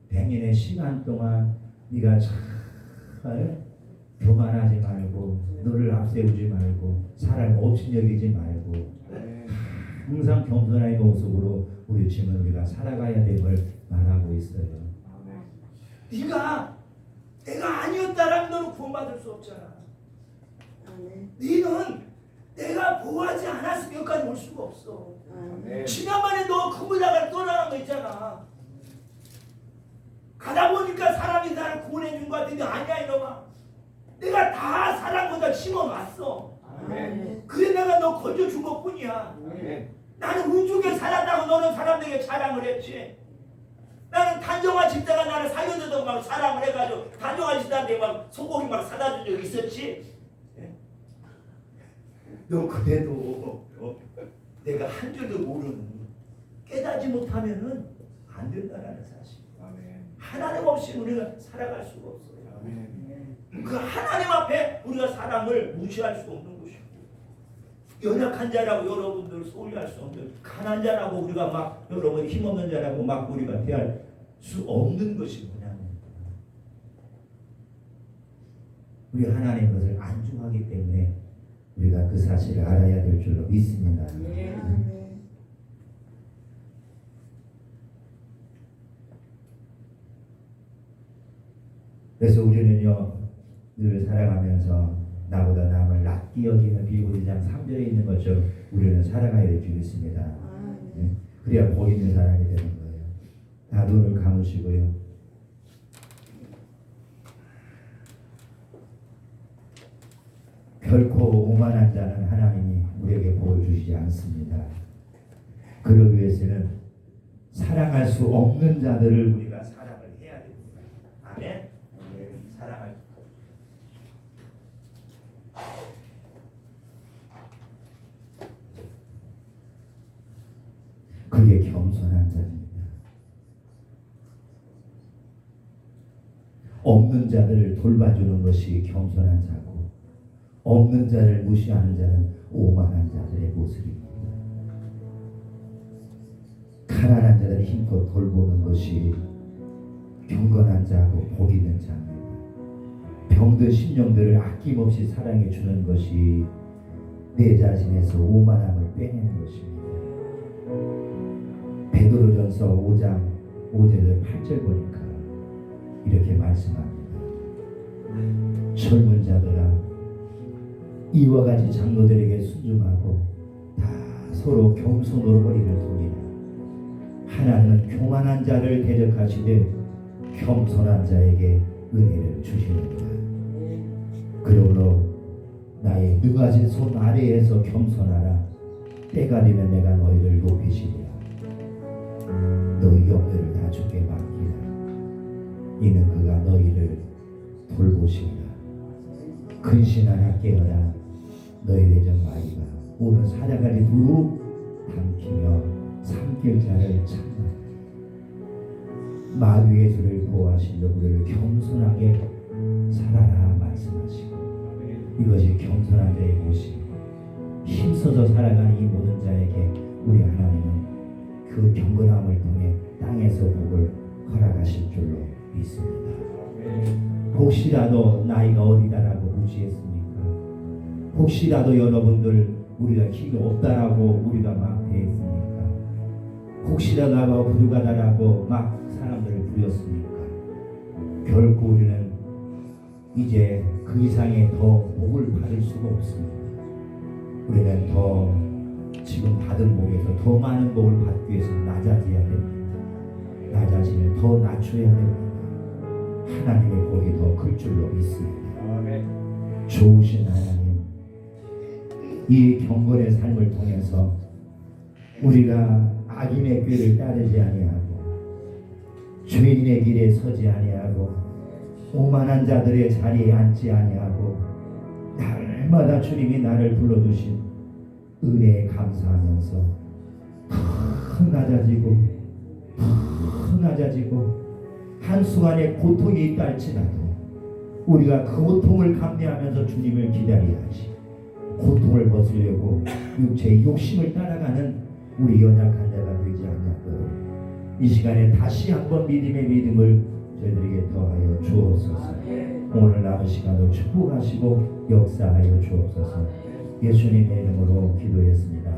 100년의 시간 동안 네가 잘 교만하지 말고 너를 앞세우지 말고 사람 없이 여기지 말고 항상 겸손한 모습으로 우리 주님은 우리가 살아가야 됨을 말하고 있어요. 네가 내가 아니었다라면 너는 구원받을 수 없잖아. 너는 내가 보호하지 않았으면 여기까지 올 수가 없어. 지난번에 너 그물다가 떠나간 거 있잖아. 가다 보니까 사람이 나를 구원해 준 것 같은데 아니야 이놈아. 내가 다 사랑보다 심어놨어.
아멘.
그래 내가 너 건져준 것뿐이야.
아멘.
나는 운 좋게 살았다고 너는 사람들에게 자랑을 했지. 나는 단정한 집사가 나를 살려줘도 막 사랑을 해가지고 단정한 집사한테 막 소고기 막 사다 준 적 있었지. 너 그래도 내가 한 줄도 모르는 깨닫지 못하면은 안 된다라는 사실.
아멘.
하나님 없이 우리가 살아갈 수가 없어요.
아멘.
그 하나님 앞에 우리가 사람을 무시할 수 없는 것이고, 연약한 자라고 여러분들 소홀할 수 없는, 가난한 자라고 우리가 막 여러분 힘없는 자라고 막 우리가 대할 수 없는 것이 뭐냐면 우리 하나님 것을 안중하기 때문에 우리가 그 사실을 알아야 될 줄로 믿습니다. 그래서 우리는요 늘 살아가면서 나보다 남을 낫게 여기는 빌보리 2장 3절에 있는 것처럼 우리는 살아가야 될 줄 믿습니다. 그래야 복 있는 사람이 되는 거예요. 다 눈을 감으시고요. 결코 오만한 자는 하나님이 우리에게 복을 주시지 않습니다. 그러기 위해서는 사랑할 수 없는 자들을 우리가 사랑을 해야 됩니다. 아멘. 사랑할 그게 겸손한 자입니다. 없는 자들을 돌봐주는 것이 겸손한 자고, 없는 자를 무시하는 자는 오만한 자들의 모습입니다. 가난한 자들을 힘껏 돌보는 것이 경건한 자고 복 있는 자입니다. 병든 심령들을 아낌없이 사랑해 주는 것이 내 자신에서 오만함을 빼내는 것입니다. 베드로전서 5장 5절 8절 보니까 이렇게 말씀합니다. 젊은 자들아 이와 같이 장로들에게 순종하고 다 서로 겸손으로 머리를 돌리라. 하나님은 교만한 자를 대적하시되 겸손한 자에게 은혜를 주시느니라. 그러므로 나의 능하신 손 아래에서 겸손하라. 때가 되면 내가 너희를 높이시리라. 너희 염려를 다 주께 맡기라. 이는 그가 너희를 돌보시리라. 근신하라 깨어라. 너희 내정 마이가 오늘 사자가지 두루 담키며 삼킬 자를 찾나. 마귀의 수를 보호하시려 우리를 겸손하게 살아라 말씀하시고, 이것이 겸손한 자의 모습, 힘써서 살아가는 이 모든 자에게 우리 하나님은 그 경건함을 통해 땅에서 복을 허락하실 줄로 믿습니다. 혹시라도 나이가 어리다라고 무시했습니까? 혹시라도 여러분들 우리가 기가 없다라고 우리가 막 대했습니까? 혹시라도 나가 부족하다라고 막 사람들을 부렸습니까? 결코 우리는 이제 그 이상의 더 복을 받을 수가 없습니다. 우리는 더 지금 받은 복에서 더 많은 복을 받기 위해서 낮아져야 됩니다. 나 자신을 더 낮춰야 됩니다. 하나님의 복이 더 클 줄로 믿습니다. 좋으신 하나님, 이 경건의 삶을 통해서 우리가 악인의 꾀를 따르지 아니하고 죄인의 길에 서지 아니하고 오만한 자들의 자리에 앉지 아니하고 날마다 주님이 나를 불러주신 은혜에 감사하면서 더 낮아지고 한순간에 고통이 있다 할지라도 우리가 그 고통을 감내하면서 주님을 기다려야지. 고통을 벗으려고 육체의 욕심을 따라가는 우리 연약한 자가 되지 않냐도록 이 시간에 다시 한번 믿음의 믿음을 저희들에게 더하여 주옵소서. 오늘 남은 시간도 축복하시고 역사하여 주옵소서. 예수님의 이름으로 기도했습니다.